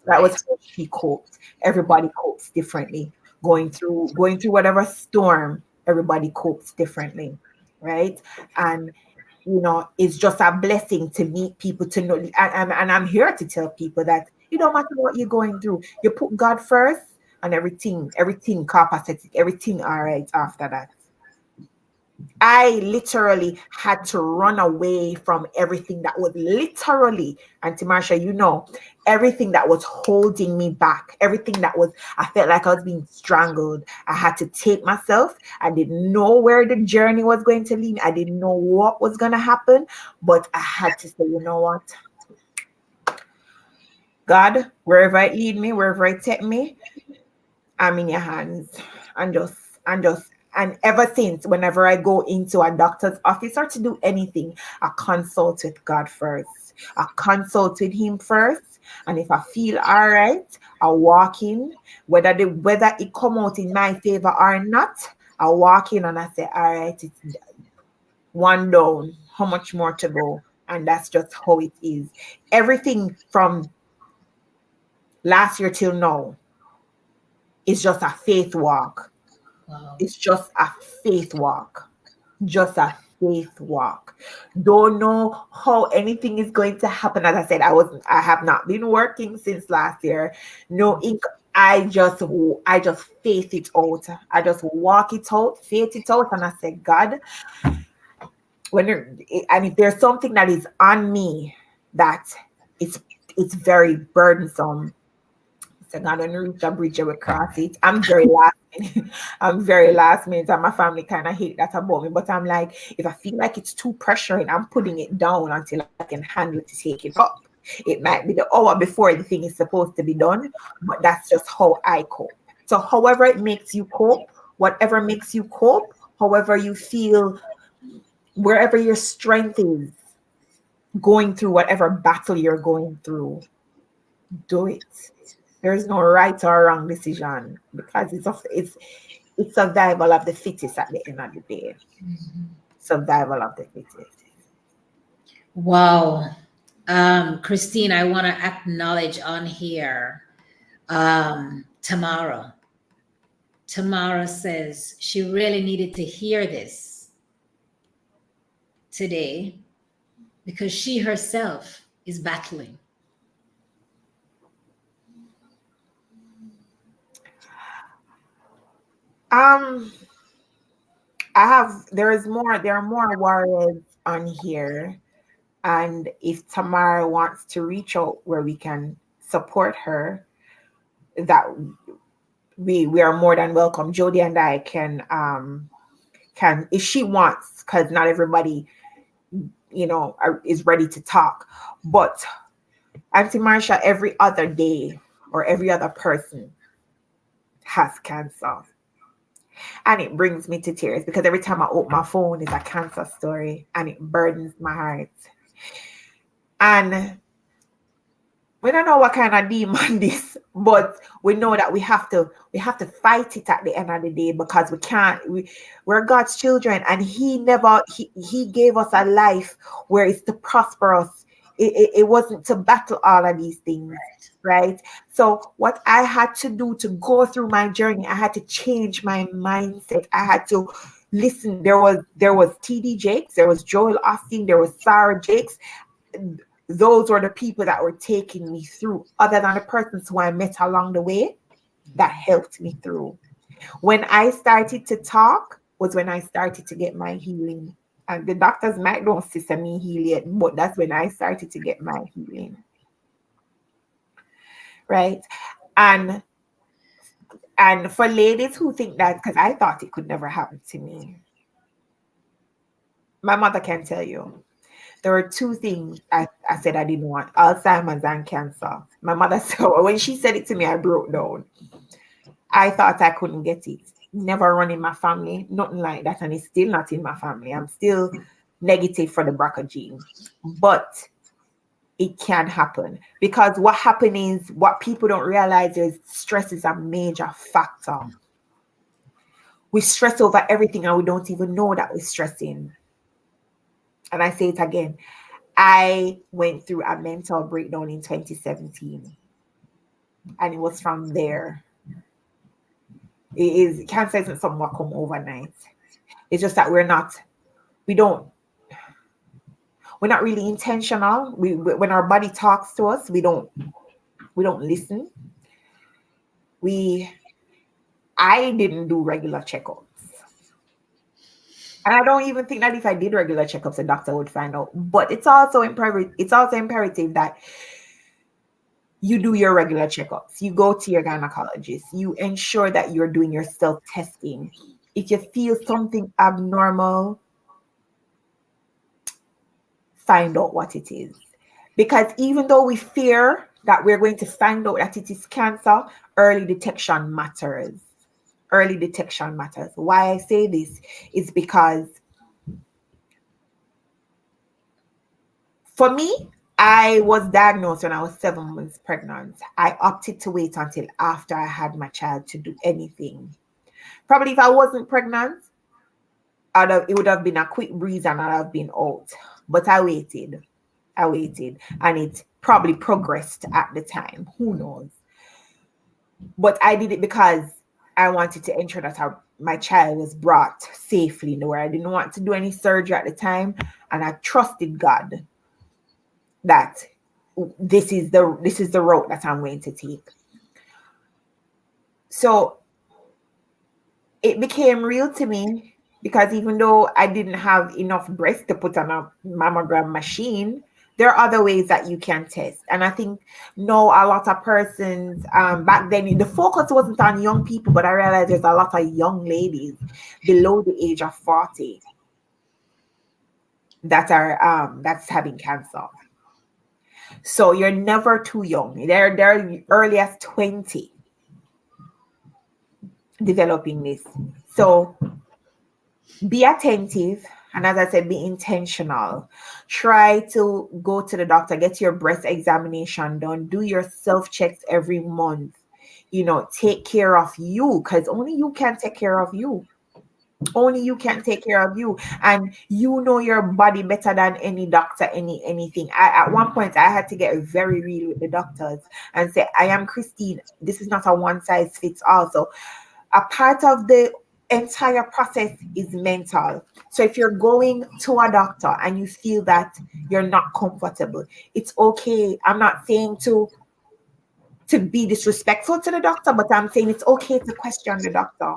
That was how she coped. Everybody copes differently. going through whatever storm. Everybody copes differently, right? And it's just a blessing to meet people, to know, and I'm here to tell people that it don't matter what you're going through, you put God first, and everything copacetic, everything all right after that. I literally had to run away from everything that was literally, Auntie Marsha, everything that was holding me back, everything that was, I felt like I was being strangled. I had to take myself. I didn't know where the journey was going to lead me. I didn't know what was going to happen, but I had to say, you know what? God, wherever it lead me, wherever it take me, I'm in your hands. And just and just and ever since, whenever I go into a doctor's office or to do anything, I consult with God first. I consult with him first. And if I feel all right, I walk in. Whether it come out in my favor or not, I walk in and I say, all right, it's one down. How much more to go? And that's just how it is. Everything from last year till now is just a faith walk. Wow. It's just a faith walk. Just a faith walk. Don't know how anything is going to happen. As I said, I have not been working since last year. No ink. I just faith it out. I just walk it out, faith it out, and I say, God, and if there's something that is on me that it's it's very burdensome, so not gonna reach a bridge, I will cross it. I'm very last minute. I'm very last minute, and my family kind of hate that about me. But I'm like, if I feel like it's too pressuring, I'm putting it down until I can handle it to take it up. It might be the hour before the thing is supposed to be done, but that's just how I cope. So however it makes you cope, whatever makes you cope, however you feel, wherever your strength is, going through whatever battle you're going through, do it. There's no right or wrong decision, because it's survival of the fittest at the end of the day. Survival of the fittest. Wow. Christine, I want to acknowledge on here Tamara. Tamara says she really needed to hear this today because she herself is battling. Um, there are more warriors on here. And if Tamara wants to reach out where we can support her, that we are more than welcome. Jody and I can, if she wants, because not everybody is ready to talk. But Auntie Marsha, every other day or every other person has cancer. And it brings me to tears because every time I open my phone, it's a cancer story and it burdens my heart. And we don't know what kind of demon this, but we know that we have to fight it at the end of the day, because we're God's children, and he gave us a life where it's to prosper us. It wasn't to battle all of these things, right? So what I had to do to go through my journey, I had to change my mindset. I had to listen. There was TD Jakes, there was Joel Austin, there was Sarah Jakes. Those were the people that were taking me through, other than the persons who I met along the way that helped me through. When I started to talk was when I started to get my healing. And the doctors might don't see me heal yet, but that's when I started to get my healing. Right. And and for ladies who think that, because I thought it could never happen to me, my mother can tell you. There were two things I said I didn't want: Alzheimer's and cancer. My mother said, when she said it to me, I broke down. I thought I couldn't get it. Never run in my family, nothing like that. And it's still not in my family. I'm still negative for the BRCA gene. But it can happen, because what happened is, what people don't realize is stress is a major factor. We stress over everything and we don't even know that we're stressing. And I say it again. I went through a mental breakdown in 2017. And it was from there Cancer isn't something that come overnight. It's just that we don't we're not really intentional. When our body talks to us, we don't listen. We I didn't do regular checkups. And I don't even think that if I did regular checkups, a doctor would find out. But it's also imperative that you do your regular checkups. You go to your gynecologist. You ensure that you're doing your self-testing. If you feel something abnormal, find out what it is. Because even though we fear that we're going to find out that it is cancer, early detection matters. Early detection matters. Why I say this is because for me, I was diagnosed when I was 7 months pregnant. I opted to wait until after I had my child to do anything. Probably if I wasn't pregnant, it would have been a quick breeze and I'd have been out. But I waited. And it probably progressed at the time. Who knows? But I did it because I wanted to ensure that my child was brought safely nowhere. I didn't want to do any surgery at the time, and I trusted God that this is the route that I'm going to take. So it became real to me because even though I didn't have enough breast to put on a mammogram machine, there are other ways that you can test. And I think no, a lot of persons back then the focus wasn't on young people, but I realized there's a lot of young ladies below the age of 40 that are that's having cancer. So you're never too young. They're early as 20 developing this. So be attentive. And as I said, be intentional. Try to go to the doctor, get your breast examination done, do your self checks every month. Take care of you because only you can take care of you. Only you can take care of you, and you know your body better than any doctor, anything. At one point I had to get very real with the doctors and say, I am Christine, this is not a one size fits all. So a part of the entire process is mental. So if you're going to a doctor and you feel that you're not comfortable, it's okay. I'm not saying to be disrespectful to the doctor, but I'm saying it's okay to question the doctor.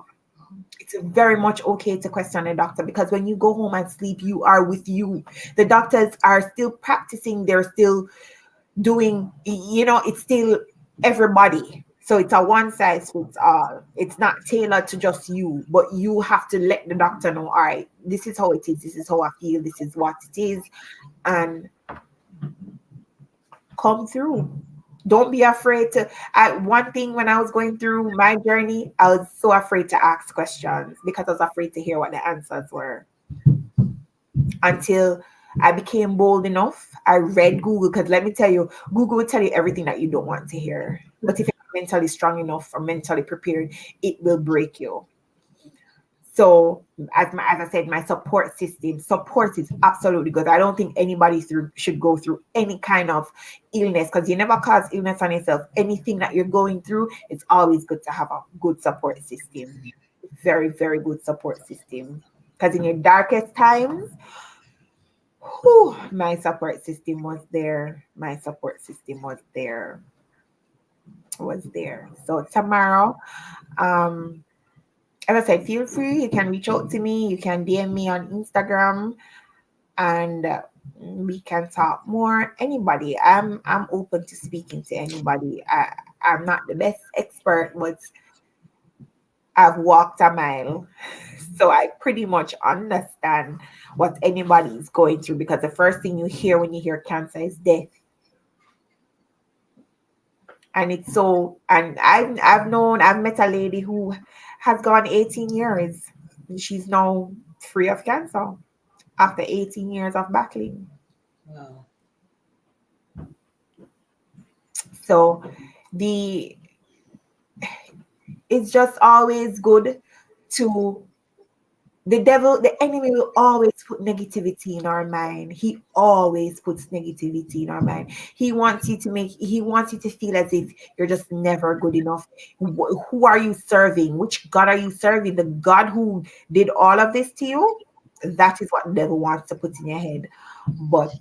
It's very much okay to question the doctor because when you go home and sleep, you are with you. The doctors are still practicing. They're still doing, it's still everybody. So it's a one size fits all. It's not tailored to just you, but you have to let the doctor know, all right, this is how it is. This is how I feel. This is what it is. And come through. Don't be afraid to. One thing when I was going through my journey, I was so afraid to ask questions because I was afraid to hear what the answers were. Until I became bold enough, I read Google because let me tell you, Google will tell you everything that you don't want to hear. But if you're mentally strong enough or mentally prepared, it will break you. So as I said, my support is absolutely good. I don't think anybody should go through any kind of illness because you never cause illness on yourself. Anything that you're going through, it's always good to have a good support system. Very, very good support system. Because in your darkest times, my support system was there. So tomorrow, as I said, feel free. You can reach out to me. You can DM me on Instagram, and we can talk more. Anybody, I'm open to speaking to anybody. I'm not the best expert, but I've walked a mile, so I pretty much understand what anybody is going through. Because the first thing you hear when you hear cancer is death. And it's so, and I've met a lady who has gone 18 years. She's now free of cancer after 18 years of battling. Wow. So it's just always good to the devil, the enemy will always put negativity in our mind. He always puts negativity in our mind. He wants you to feel as if you're just never good enough. Who are you serving? Which God are you serving? The God who did all of this to you? That is what the devil wants to put in your head. But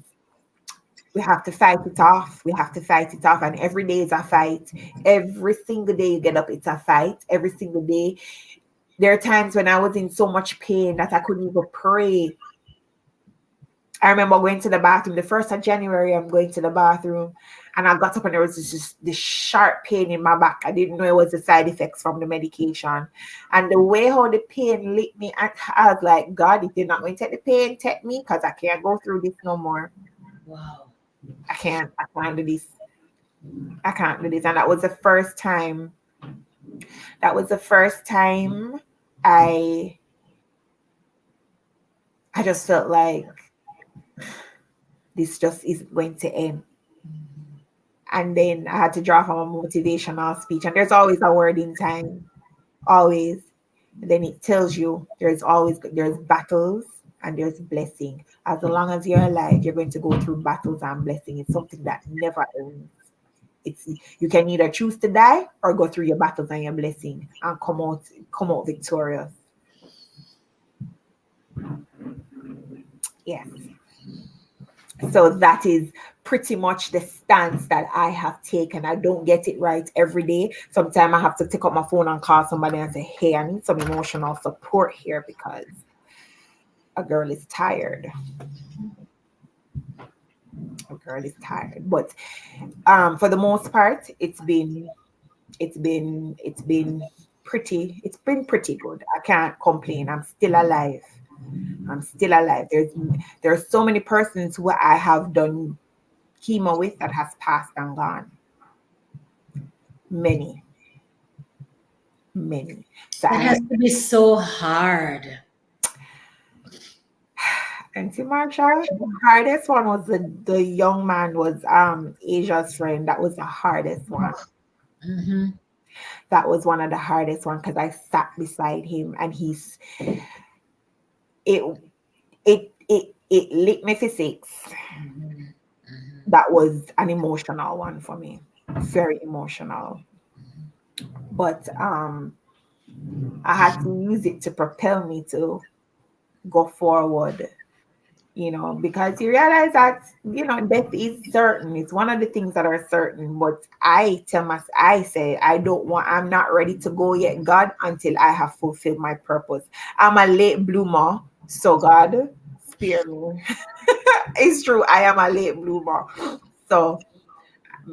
we have to fight it off. We have to fight it off. And every day is a fight. Every single day you get up, it's a fight. Every single day. There are times when I was in so much pain that I couldn't even pray. I remember going to the bathroom. The 1st of January, I'm going to the bathroom. And I got up and there was just this sharp pain in my back. I didn't know it was the side effects from the medication. And the way how the pain lit me, I was like, God, if you're not going to take the pain, take me, because I can't go through this no more. Wow. I can't do this. I can't do this. And that was the first time. I just felt like this just isn't going to end. And then I had to draw from a motivational speech. And there's always a word in time. Always. And then it tells you there's battles and there's blessing. As long as you're alive, you're going to go through battles and blessing. It's something that never ends. You can either choose to die or go through your battles and your blessing and come out victorious. Yes. So that is pretty much the stance that I have taken. I don't get it right every day. Sometimes I have to take up my phone and call somebody and say, hey, I need some emotional support here because a girl is tired. But for the most part, it's been pretty good. I can't complain. I'm still alive. There's so many persons who I have done chemo with that has passed and gone. Many. So it has to be so hard. Auntie Marsha, the hardest one was the young man was Asia's friend. That was the hardest one. Mm-hmm. That was one of the hardest ones because I sat beside him and it lit me for 6. Mm-hmm. That was an emotional one for me. Very emotional. But I had to use it to propel me to go forward. Because you realize that, death is certain. It's one of the things that are certain. But I say, I'm not ready to go yet, God, until I have fulfilled my purpose. I'm a late bloomer. So God, spare me. It's true. I am a late bloomer. So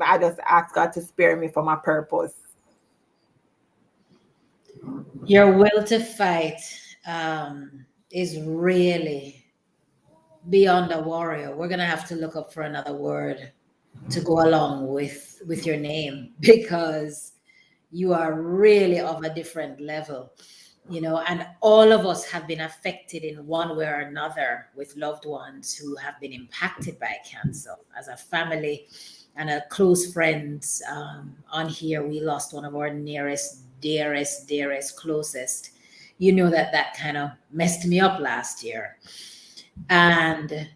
I just ask God to spare me for my purpose. Your will to fight is really beyond a warrior. We're gonna have to look up for another word to go along with your name because you are really of a different level, and all of us have been affected in one way or another with loved ones who have been impacted by cancer. As a family and a close friends on here, we lost one of our nearest, dearest, closest. That kind of messed me up last year. And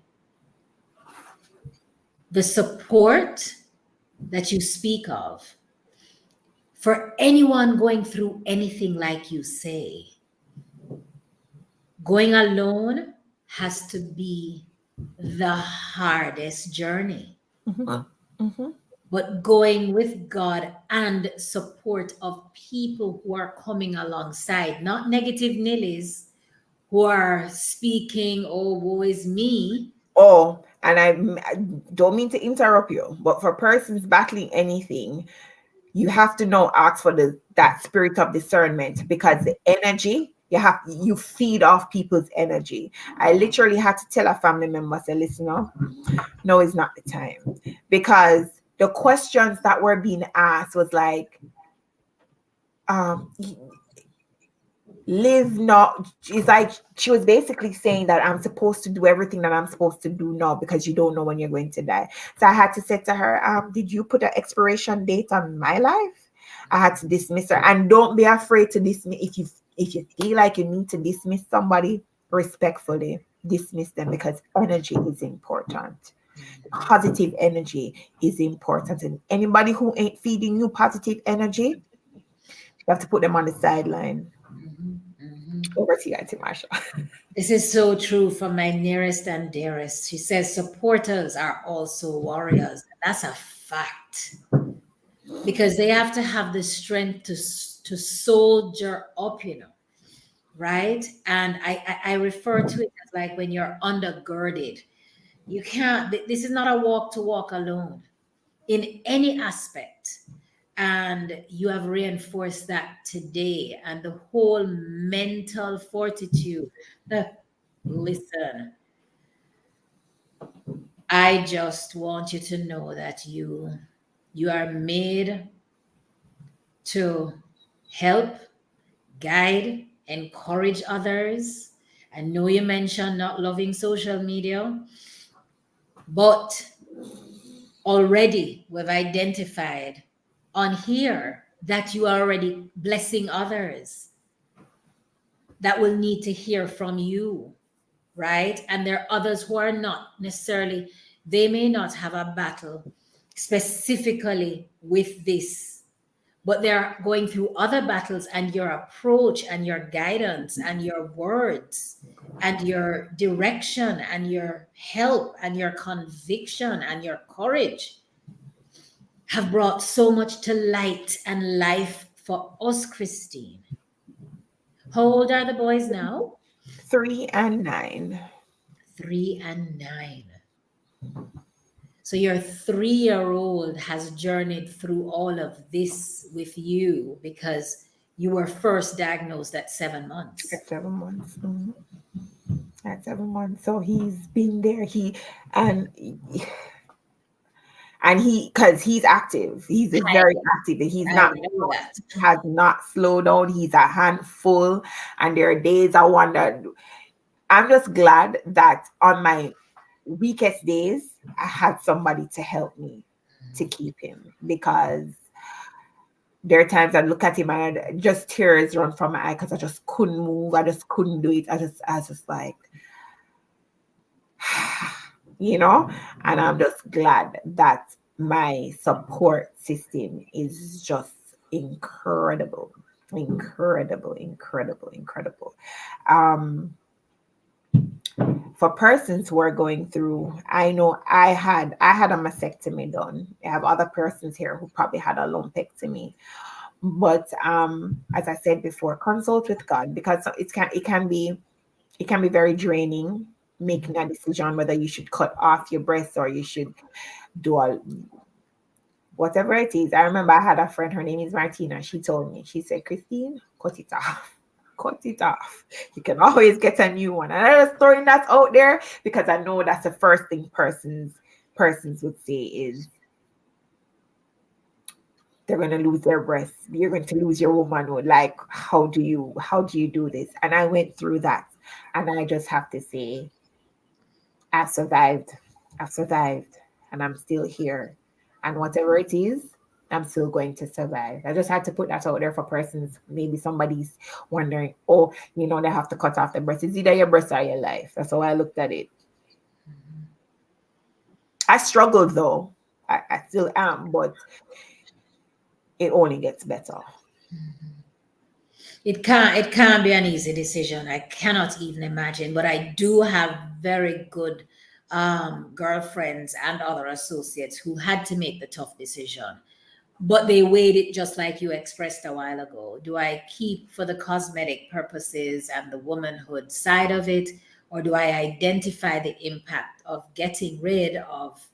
the support that you speak of for anyone going through anything like you say, going alone has to be the hardest journey. Mm-hmm. Mm-hmm. But going with God and support of people who are coming alongside, not negative nillies who are speaking, oh, woe is me. Oh, and I don't mean to interrupt you, but for persons battling anything, you have to ask for that spirit of discernment because the energy you feed off people's energy. I literally had to tell a family member, say, listen up, no, it's not the time, because the questions that were being asked was like, live not. It's like she was basically saying that I'm supposed to do everything that I'm supposed to do now because you don't know when you're going to die. So I had to say to her, did you put an expiration date on my life? I had to dismiss her. And don't be afraid to dismiss If you feel like you need to dismiss somebody, respectfully dismiss them, because energy is important. Positive energy is important. And anybody who ain't feeding you positive energy, you have to put them on the sideline. Over to you, Auntie Marsha. This is so true from my nearest and dearest. She says supporters are also warriors. That's a fact. Because they have to have the strength to soldier up, right? And I refer to it as like when you're undergirded. You can't, this is not a walk to walk alone in any aspect. And you have reinforced that today. And the whole mental fortitude. Listen, I just want you to know that you are made to help, guide, encourage others. I know you mentioned not loving social media, but already we've identified on here that you are already blessing others that will need to hear from you, right? And there are others who are not necessarily, they may not have a battle specifically with this, but they're going through other battles, and your approach and your guidance and your words and your direction and your help and your conviction and your courage have brought so much to light and life for us, Christine. How old are the boys now? 3 and 9. 3 and 9. So your 3-year-old has journeyed through all of this with you because you were first diagnosed at 7 months. At 7 months. At 7 months. So he's been there. And because he's active, he's very active. He's I not, know that. has not slowed down. He's a handful. And there are days I wonder. I'm just glad that on my weakest days, I had somebody to help me to keep him, because there are times I look at him and just tears run from my eye because I just couldn't move. I just couldn't do it. I was just like, and I'm just glad that my support system is just incredible. For persons who are going through, I know I had a mastectomy done. I have other persons here who probably had a lumpectomy. But as I said before, consult with God, because it can be very draining making a decision whether you should cut off your breast or you should do whatever it is. I remember I had a friend, her name is Martina. She told me, she said, Christine, cut it off. Cut it off. You can always get a new one. And I was throwing that out there because I know that's the first thing persons would say is they're going to lose their breasts. You're going to lose your womanhood. Like, how do you do this? And I went through that. And I just have to say, I've survived. And I'm still here. And whatever it is, I'm still going to survive. I just had to put that out there for persons. Maybe somebody's wondering, oh, they have to cut off the breast. It's either your breast or your life. That's how I looked at it. I struggled though. I still am, but it only gets better. It can't be an easy decision. I cannot even imagine, but I do have very good girlfriends and other associates who had to make the tough decision, but they weighed it just like you expressed a while ago. Do I keep for the cosmetic purposes and the womanhood side of it, or do I identify the impact of getting rid of,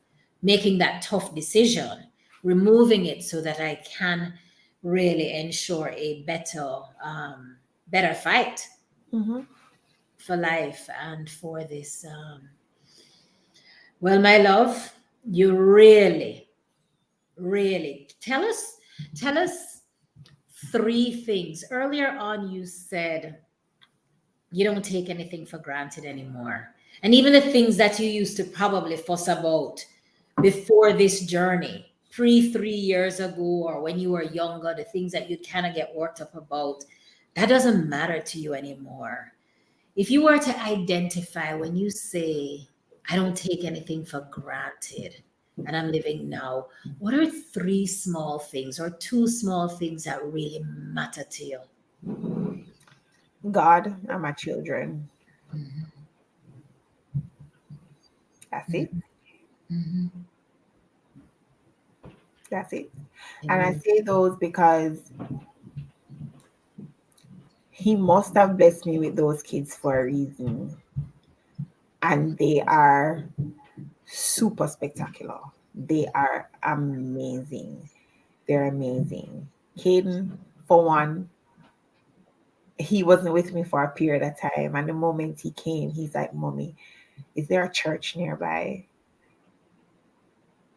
making that tough decision, removing it so that I can really ensure a better fight for life and for this. Well, my love, you really tell us 3 things. Earlier on, you said you don't take anything for granted anymore. And even the things that you used to probably fuss about before this journey, 3 years ago, or when you were younger, the things that you kind of get worked up about, That doesn't matter to you anymore. If you were to identify when you say, I don't take anything for granted and I'm living now, what are three small things or two small things that really matter to you? God and my children. Mhm, That's it. mhm, mhm. That's it. And I Amen. say those because he must have blessed me with those kids for a reason. And they are super spectacular. They are amazing. They're amazing. Caden, for one, he wasn't with me for a period of time. And the moment he came, he's like, Mommy, is there a church nearby?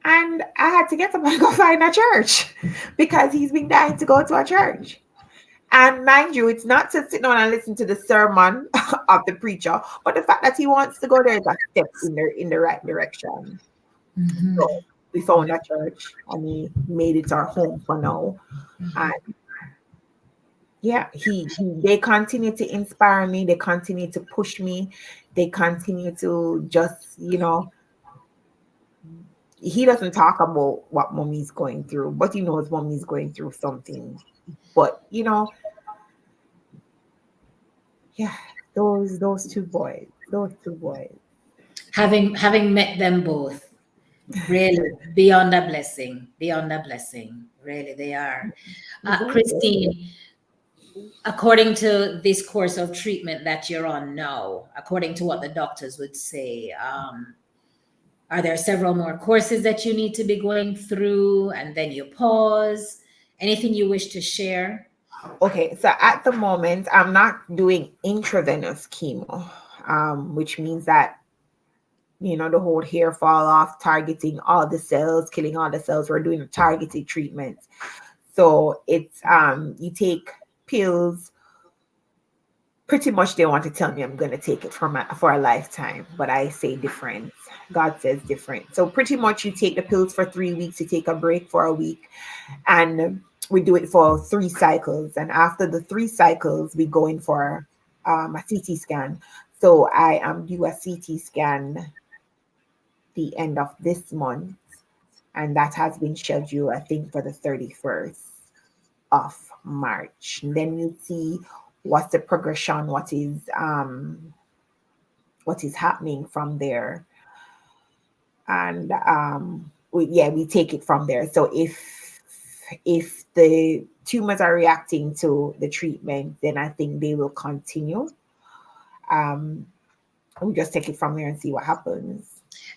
And I had to get up and go find a church because he's been dying to go to a church. And mind you, it's not to sit down and listen to the sermon of the preacher, but the fact that he wants to go there is a step in the right direction. So Mhm, we found a church and he made it our home for now. And mhm. yeah, they continue to inspire me, they continue to push me, they continue to just, he doesn't talk about what mommy's going through, but he knows mommy's going through something. But yeah, those two boys, those two boys. Having met them both, really beyond a blessing, beyond a blessing. Really, they are. Christine, according to this course of treatment that you're on now, according to what the doctors would say, are there several more courses that you need to be going through and then you pause? Anything you wish to share? Okay, so at the moment, I'm not doing intravenous chemo, which means that the whole hair fall off, targeting all the cells, killing all the cells. We're doing a targeted treatment. So it's you take pills. Pretty much they want to tell me I'm going to take it for a lifetime, but I say different. God says different. So pretty much you take the pills for 3 weeks, you take a break for a week, and we do it for 3 cycles. And after the 3 cycles, we go in for a CT scan. So I am due a CT scan the end of this month, and that has been scheduled, I think, for the 31st of March. And then you see what's the progression, what is happening from there, and we take it from there. So if the tumors are reacting to the treatment, then I think they will continue. Um, we just take it from there and see what happens.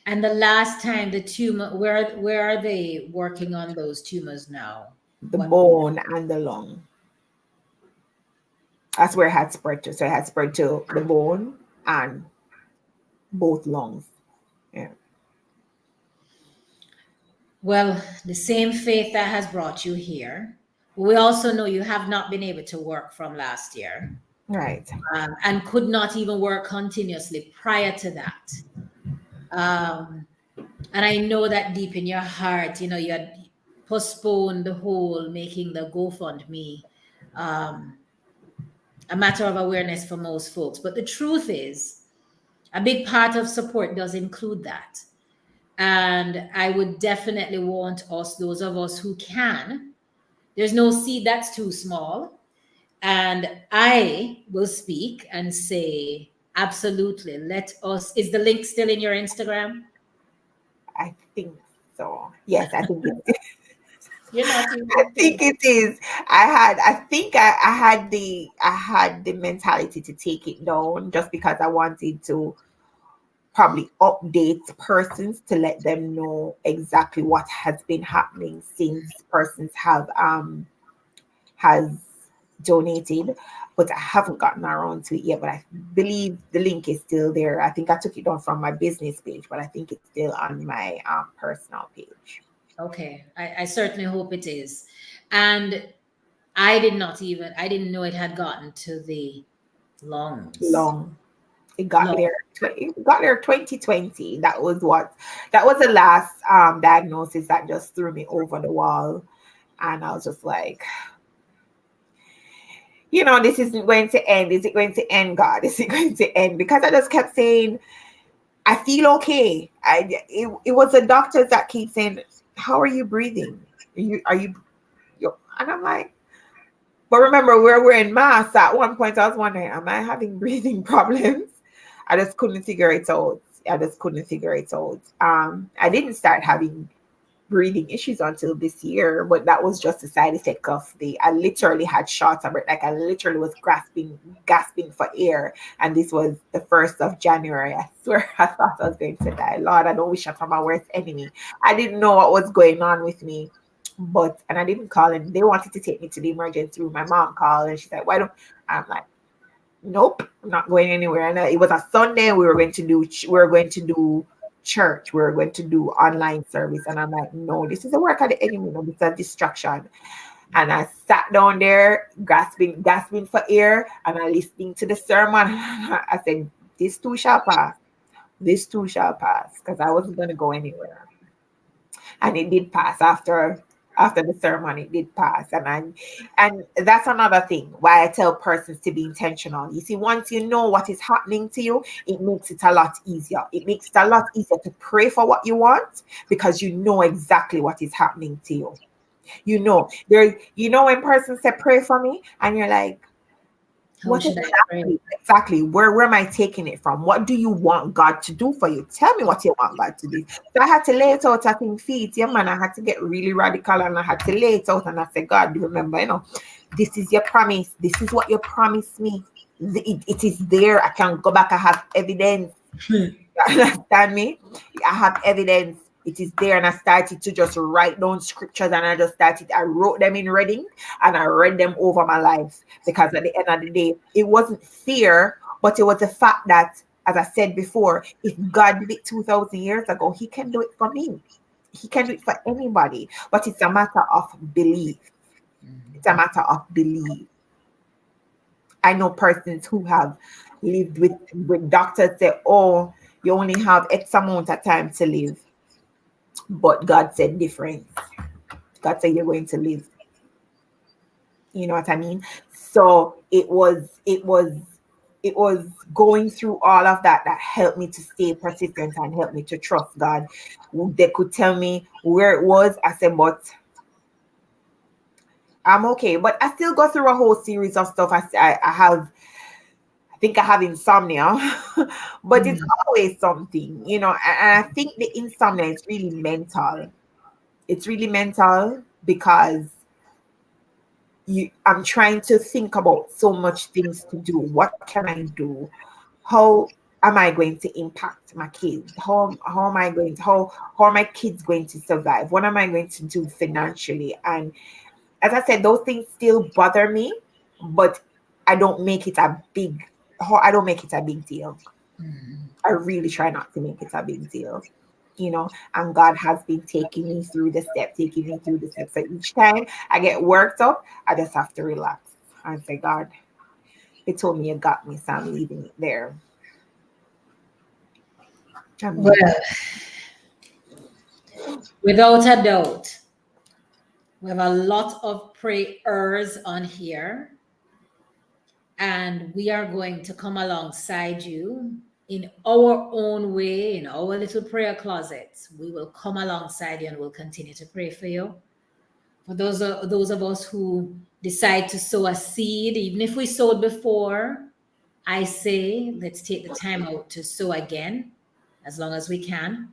And the last time the tumor, where are they working on those tumors now? The What? bone and the lung. That's where it had spread to. So it had spread to the bone and both lungs. Yeah. Well, the same faith that has brought you here. We also know you have not been able to work from last year, Right. and could not even work continuously prior to that. Um, and I know that deep in your heart, you had postponed the whole making the GoFundMe um, a matter of awareness for most folks. But the truth is, a big part of support does include that. And I would definitely want us, those of us who can, there's no seed that's too small. And I will speak and say, absolutely, let us. Is the link still in your Instagram? I think so. Yes, I think it You're not I even think kidding. it is. I think I had the mentality to take it down just because I wanted to probably update persons to let them know exactly what has been happening since persons have has donated, but I haven't gotten around to it yet. But I believe the link is still there. I think I took it down from my business page, but I think it's still on my personal page. Okay, I certainly hope it is. And I didn't know it had gotten to the lungs. Long. It got Lung. there. It got there 2020. That was the last diagnosis that just threw me over the wall, and I was just like, this isn't going to end. Is it going to end, God? Is it going to end? Because I just kept saying, I feel okay. It was the doctors that keep saying, how are you breathing? And I'm like, but remember, we're wearing masks. At one point, I was wondering, am I having breathing problems? I just couldn't figure it out. I didn't start having breathing issues until this year, but that was just a side effect of I literally had shots of it. Like I literally was gasping for air. And this was the 1st of January. I swear I thought I was going to die. Lord, I don't wish I was my worst enemy. I didn't know what was going on with me. And I didn't call, and they wanted to take me to the emergency room. My mom called and she's like, why don't I'm like, nope, I'm not going anywhere. And it was a Sunday. We were going to do church. We were going to do online service. And I'm like, no, this is a work of the enemy. No, this is a distraction. And I sat down there, gasping for air, and I listening to the sermon. I said, this too shall pass. This too shall pass. Because I wasn't going to go anywhere. And it did pass after the ceremony. It did pass. And that's another thing why I tell persons to be intentional. You see, once you know what is happening to you, it makes it a lot easier. It makes it a lot easier to pray for what you want, because you know exactly what is happening to you. When persons say pray for me, and you're like, what exactly? Where am I taking it from? What do you want God to do for you? Tell me what you want God to do. So I had to lay it out at his feet. Yeah, man, I had to get really radical, and I had to lay it out, and I said, God, remember, this is your promise. This is what you promised me. It is there. I can go back. I have evidence. You understand me? I have evidence. It is there. And I started to just write down scriptures, and I wrote them in reading, and I read them over my life, because at the end of the day, it wasn't fear, but it was the fact that, as I said before, if God did it 2,000 years ago, he can do it for me. He can do it for anybody, but it's a matter of belief. It's a matter of belief. I know persons who have lived with doctors say, oh, you only have X amount of time to live. But God said different. God said you're going to live. You know what I mean? So it was going through all of that helped me to stay persistent and helped me to trust God. They could tell me where it was. I said, but I'm okay. But I still go through a whole series of stuff. I think I have insomnia, but it's always something, and I think the insomnia is really mental. It's really mental, because I'm trying to think about so much things to do. What can I do? How am I going to impact my kids? How are my kids going to survive? What am I going to do financially? And as I said, those things still bother me, but I don't make it a big deal. I really try not to make it a big deal. And God has been taking me through the steps. So each time I get worked up, I just have to relax and say, God, you told me you got me, so I'm leaving it there. Well, without a doubt, we have a lot of prayers on here, and we are going to come alongside you in our own way, in our little prayer closets. We will come alongside you and we'll continue to pray for you. For those of us who decide to sow a seed, even if we sowed before, I say let's take the time out to sow again, as long as we can.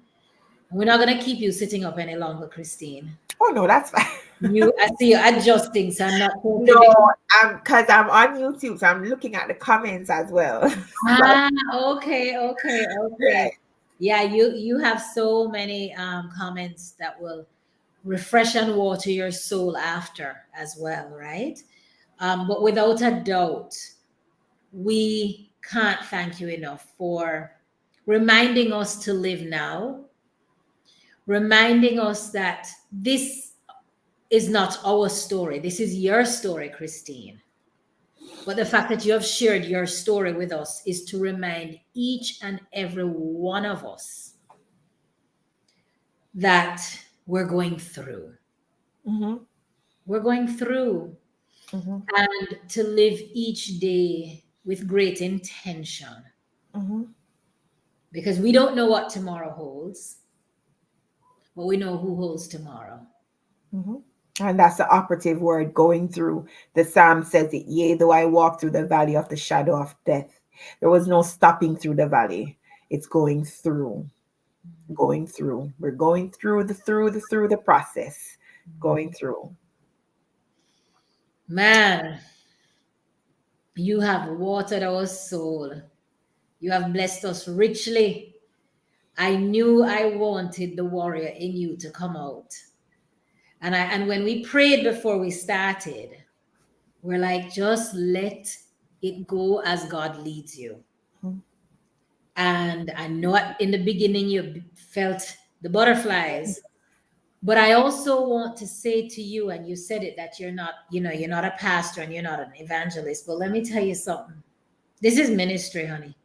And we're not going to keep you sitting up any longer, Christine. Oh no, that's fine. I see you adjusting, so I'm not. No, because I'm on YouTube, so I'm looking at the comments as well. Okay. Yeah, you have so many comments that will refresh and water your soul after as well, right? But without a doubt, we can't thank you enough for reminding us to live now, reminding us that this is not our story. This is your story, Christine. But the fact that you have shared your story with us is to remind each and every one of us that we're going through. Mm-hmm. We're going through. Mm-hmm. and to live each day with great intention, Mm-hmm. because we don't know what tomorrow holds, but we know who holds tomorrow. Mm-hmm. And that's the operative word, going through. The psalm says it, yea, though I walk through the valley of the shadow of death. There was no stopping through the valley. It's going through, going through. We're going through the process, going through. Man, you have watered our soul. You have blessed us richly. I knew I wanted the warrior in you to come out. And when we prayed before we started, we're like, just let it go as God leads you. Mhm. And I know in the beginning you felt the butterflies, but I also want to say to you, and you said it, that you're not, you're not a pastor and you're not an evangelist. But let me tell you something. This is ministry, honey.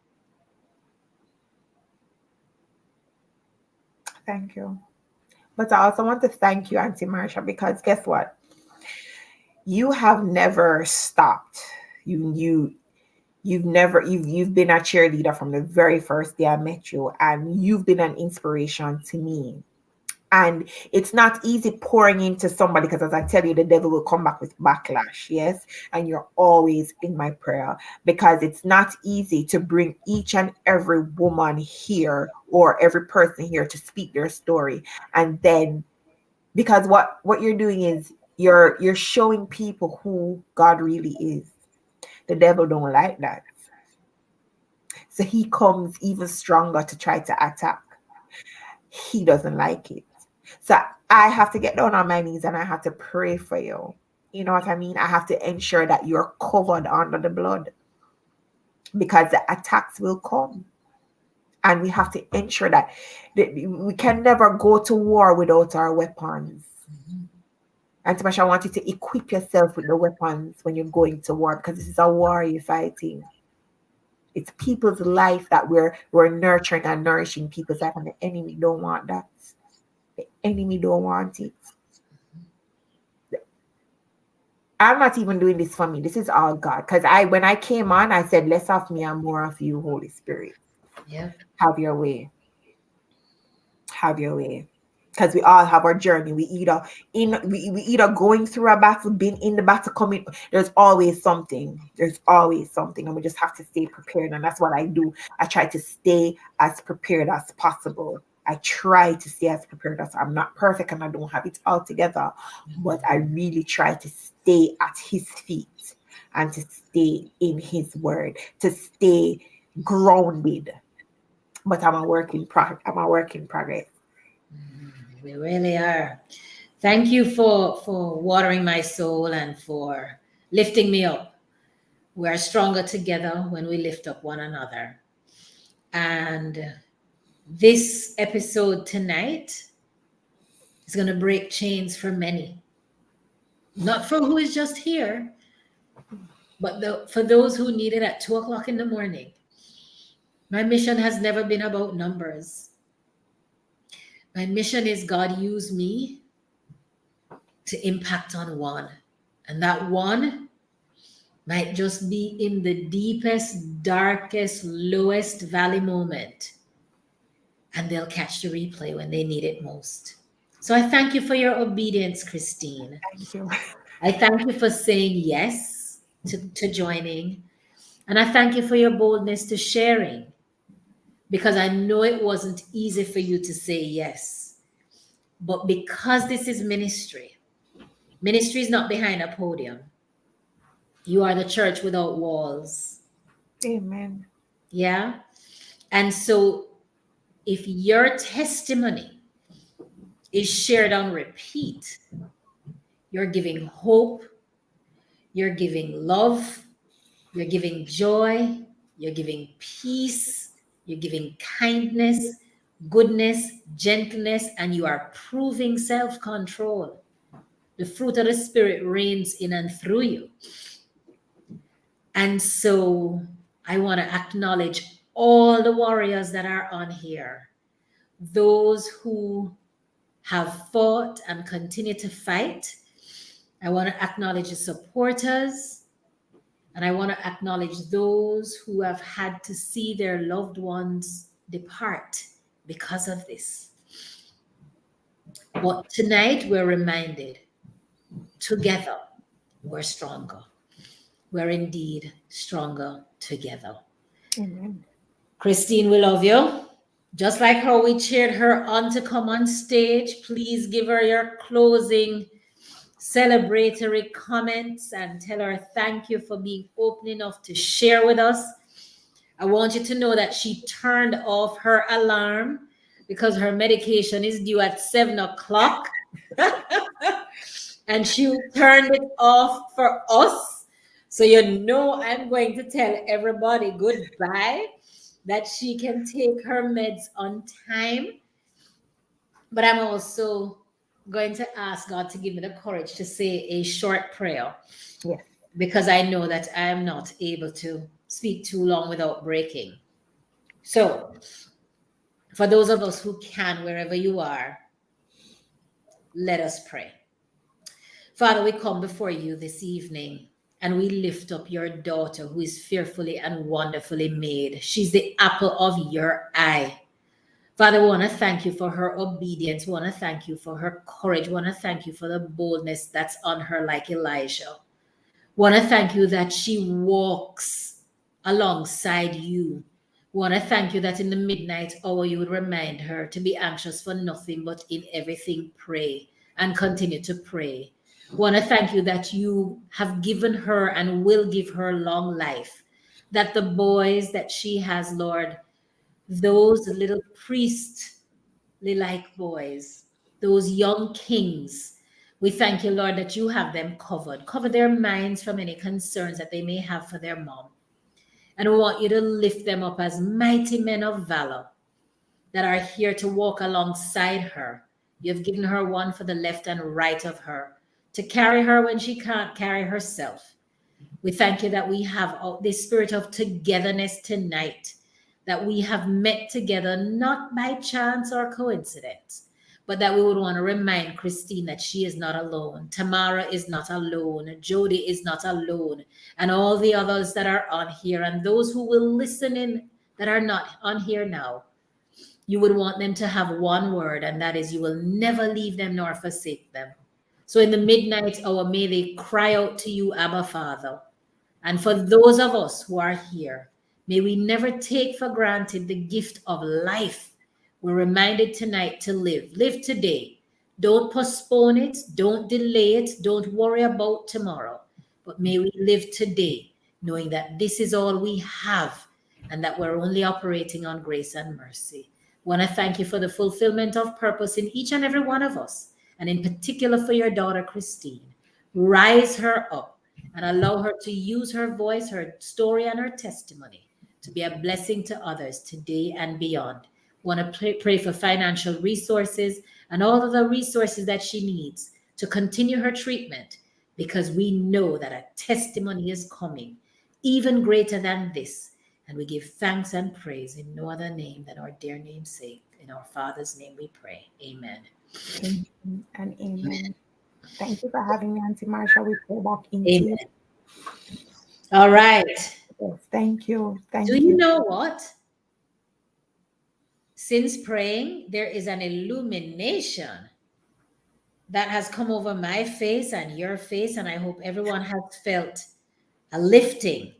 Thank you. But I also want to thank you, Auntie Marsha, because guess what? You have never stopped. You you've been a cheerleader from the very first day I met you, and you've been an inspiration to me. And it's not easy pouring into somebody, because as I tell you, the devil will come back with backlash. Yes. And you're always in my prayer, because it's not easy to bring each and every woman here or every person here to speak their story. And then, because what you're doing is you're showing people who God really is. The devil don't like that. So he comes even stronger to try to attack. He doesn't like it. So I have to get down on my knees and I have to pray for you. You know what I mean? I have to ensure that you're covered under the blood, because the attacks will come. And we have to ensure that we can never go to war without our weapons. And Tamasha, I want you to equip yourself with the weapons when you're going to war, because this is a war you're fighting. It's people's life that we're nurturing and nourishing people's life, and the enemy don't want that. The enemy don't want it. I'm not even doing this for me. This is all God. Because when I came on, I said, less of me and more of you, Holy Spirit. Yeah. Have your way. Have your way. Because we all have our journey. We either going through a battle, been in the battle, coming. There's always something. There's always something. And we just have to stay prepared. And that's what I do. I try to stay as prepared as possible. I try to stay as prepared as I'm not perfect and I don't have it all together. But I really try to stay at his feet and to stay in his word, to stay grounded. But I'm a work in progress. We really are. Thank you for watering my soul and for lifting me up. We are stronger together when we lift up one another. And this episode tonight is going to break chains for many. Not for who is just here, but for those who need it at 2 o'clock in the morning. My mission has never been about numbers. My mission is God use me to impact on one. And that one might just be in the deepest, darkest, lowest valley moment. And they'll catch the replay when they need it most. So I thank you for your obedience, Christine. Thank you. I thank you for saying yes to joining. And I thank you for your boldness to sharing, because I know it wasn't easy for you to say yes. But because this is ministry, ministry is not behind a podium. You are the church without walls. Amen. Yeah. And so if your testimony is shared on repeat, you're giving hope, you're giving love, you're giving joy, you're giving peace, you're giving kindness, goodness, gentleness, and you are proving self control. The fruit of the Spirit reigns in and through you. And so I want to acknowledge all the warriors that are on here, those who have fought and continue to fight, I want to acknowledge the supporters, and I want to acknowledge those who have had to see their loved ones depart because of this. But tonight we're reminded, together we're stronger. We're indeed stronger together. Amen. Christine, we love you. Just like how we cheered her on to come on stage, please give her your closing celebratory comments and tell her thank you for being open enough to share with us. I want you to know that she turned off her alarm because her medication is due at 7 o'clock. And she turned it off for us. So you know I'm going to tell everybody goodbye, that she can take her meds on time. But I'm also going to ask God to give me the courage to say a short prayer. Yes. Because I know that I am not able to speak too long without breaking. So, for those of us who can, wherever you are, let us pray. Father, we come before you this evening and we lift up your daughter who is fearfully and wonderfully made. She's the apple of your eye. Father, we want to thank you for her obedience. We want to thank you for her courage. We want to thank you for the boldness that's on her like Elijah. We want to thank you that she walks alongside you. We want to thank you that in the midnight hour you would remind her to be anxious for nothing but in everything pray and continue to pray. We want to thank you that you have given her and will give her long life, that the boys that she has, Lord, those little priestly like boys, those young kings, we thank you, Lord, that you have them covered. Cover their minds from any concerns that they may have for their mom. And we want you to lift them up as mighty men of valor that are here to walk alongside her. You've given her one for the left and right of her to carry her when she can't carry herself. We thank you that we have this spirit of togetherness tonight, that we have met together not by chance or coincidence, but that we would want to remind Christine that she is not alone. Tamara is not alone. Jody is not alone. And all the others that are on here and those who will listen in that are not on here now, you would want them to have one word, and that is you will never leave them nor forsake them. So in the midnight hour, may they cry out to you, Abba Father. And for those of us who are here, may we never take for granted the gift of life. We're reminded tonight to live. Live today. Don't postpone it. Don't delay it. Don't worry about tomorrow. But may we live today, knowing that this is all we have and that we're only operating on grace and mercy. I want to thank you for the fulfillment of purpose in each and every one of us, and in particular for your daughter, Christine. Rise her up and allow her to use her voice, her story, and her testimony to be a blessing to others today and beyond. Want to pray for financial resources and all of the resources that she needs to continue her treatment, because we know that a testimony is coming, even greater than this. And we give thanks and praise in no other name than our dear namesake. In our Father's name we pray. Amen. Amen and amen. Thank you for having me, Auntie Marsha. We pray back into Amen. you. All right. Yes, thank you. Thank Do you. you know what? Since praying, there is an illumination that has come over my face and your face, and I hope everyone has felt a lifting.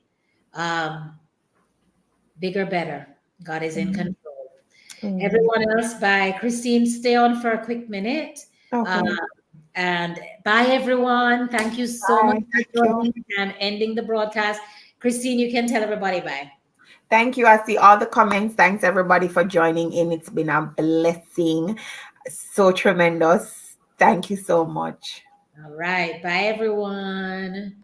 Bigger, better. God is in control. Everyone else, bye. Christine, stay on for a quick minute. Okay. And bye, everyone. Thank you so much for joining and ending the broadcast. Christine, you can tell everybody bye. Thank you. I see all the comments. Thanks, everybody, for joining in. It's been a blessing. So tremendous. Thank you so much. All right. Bye, everyone.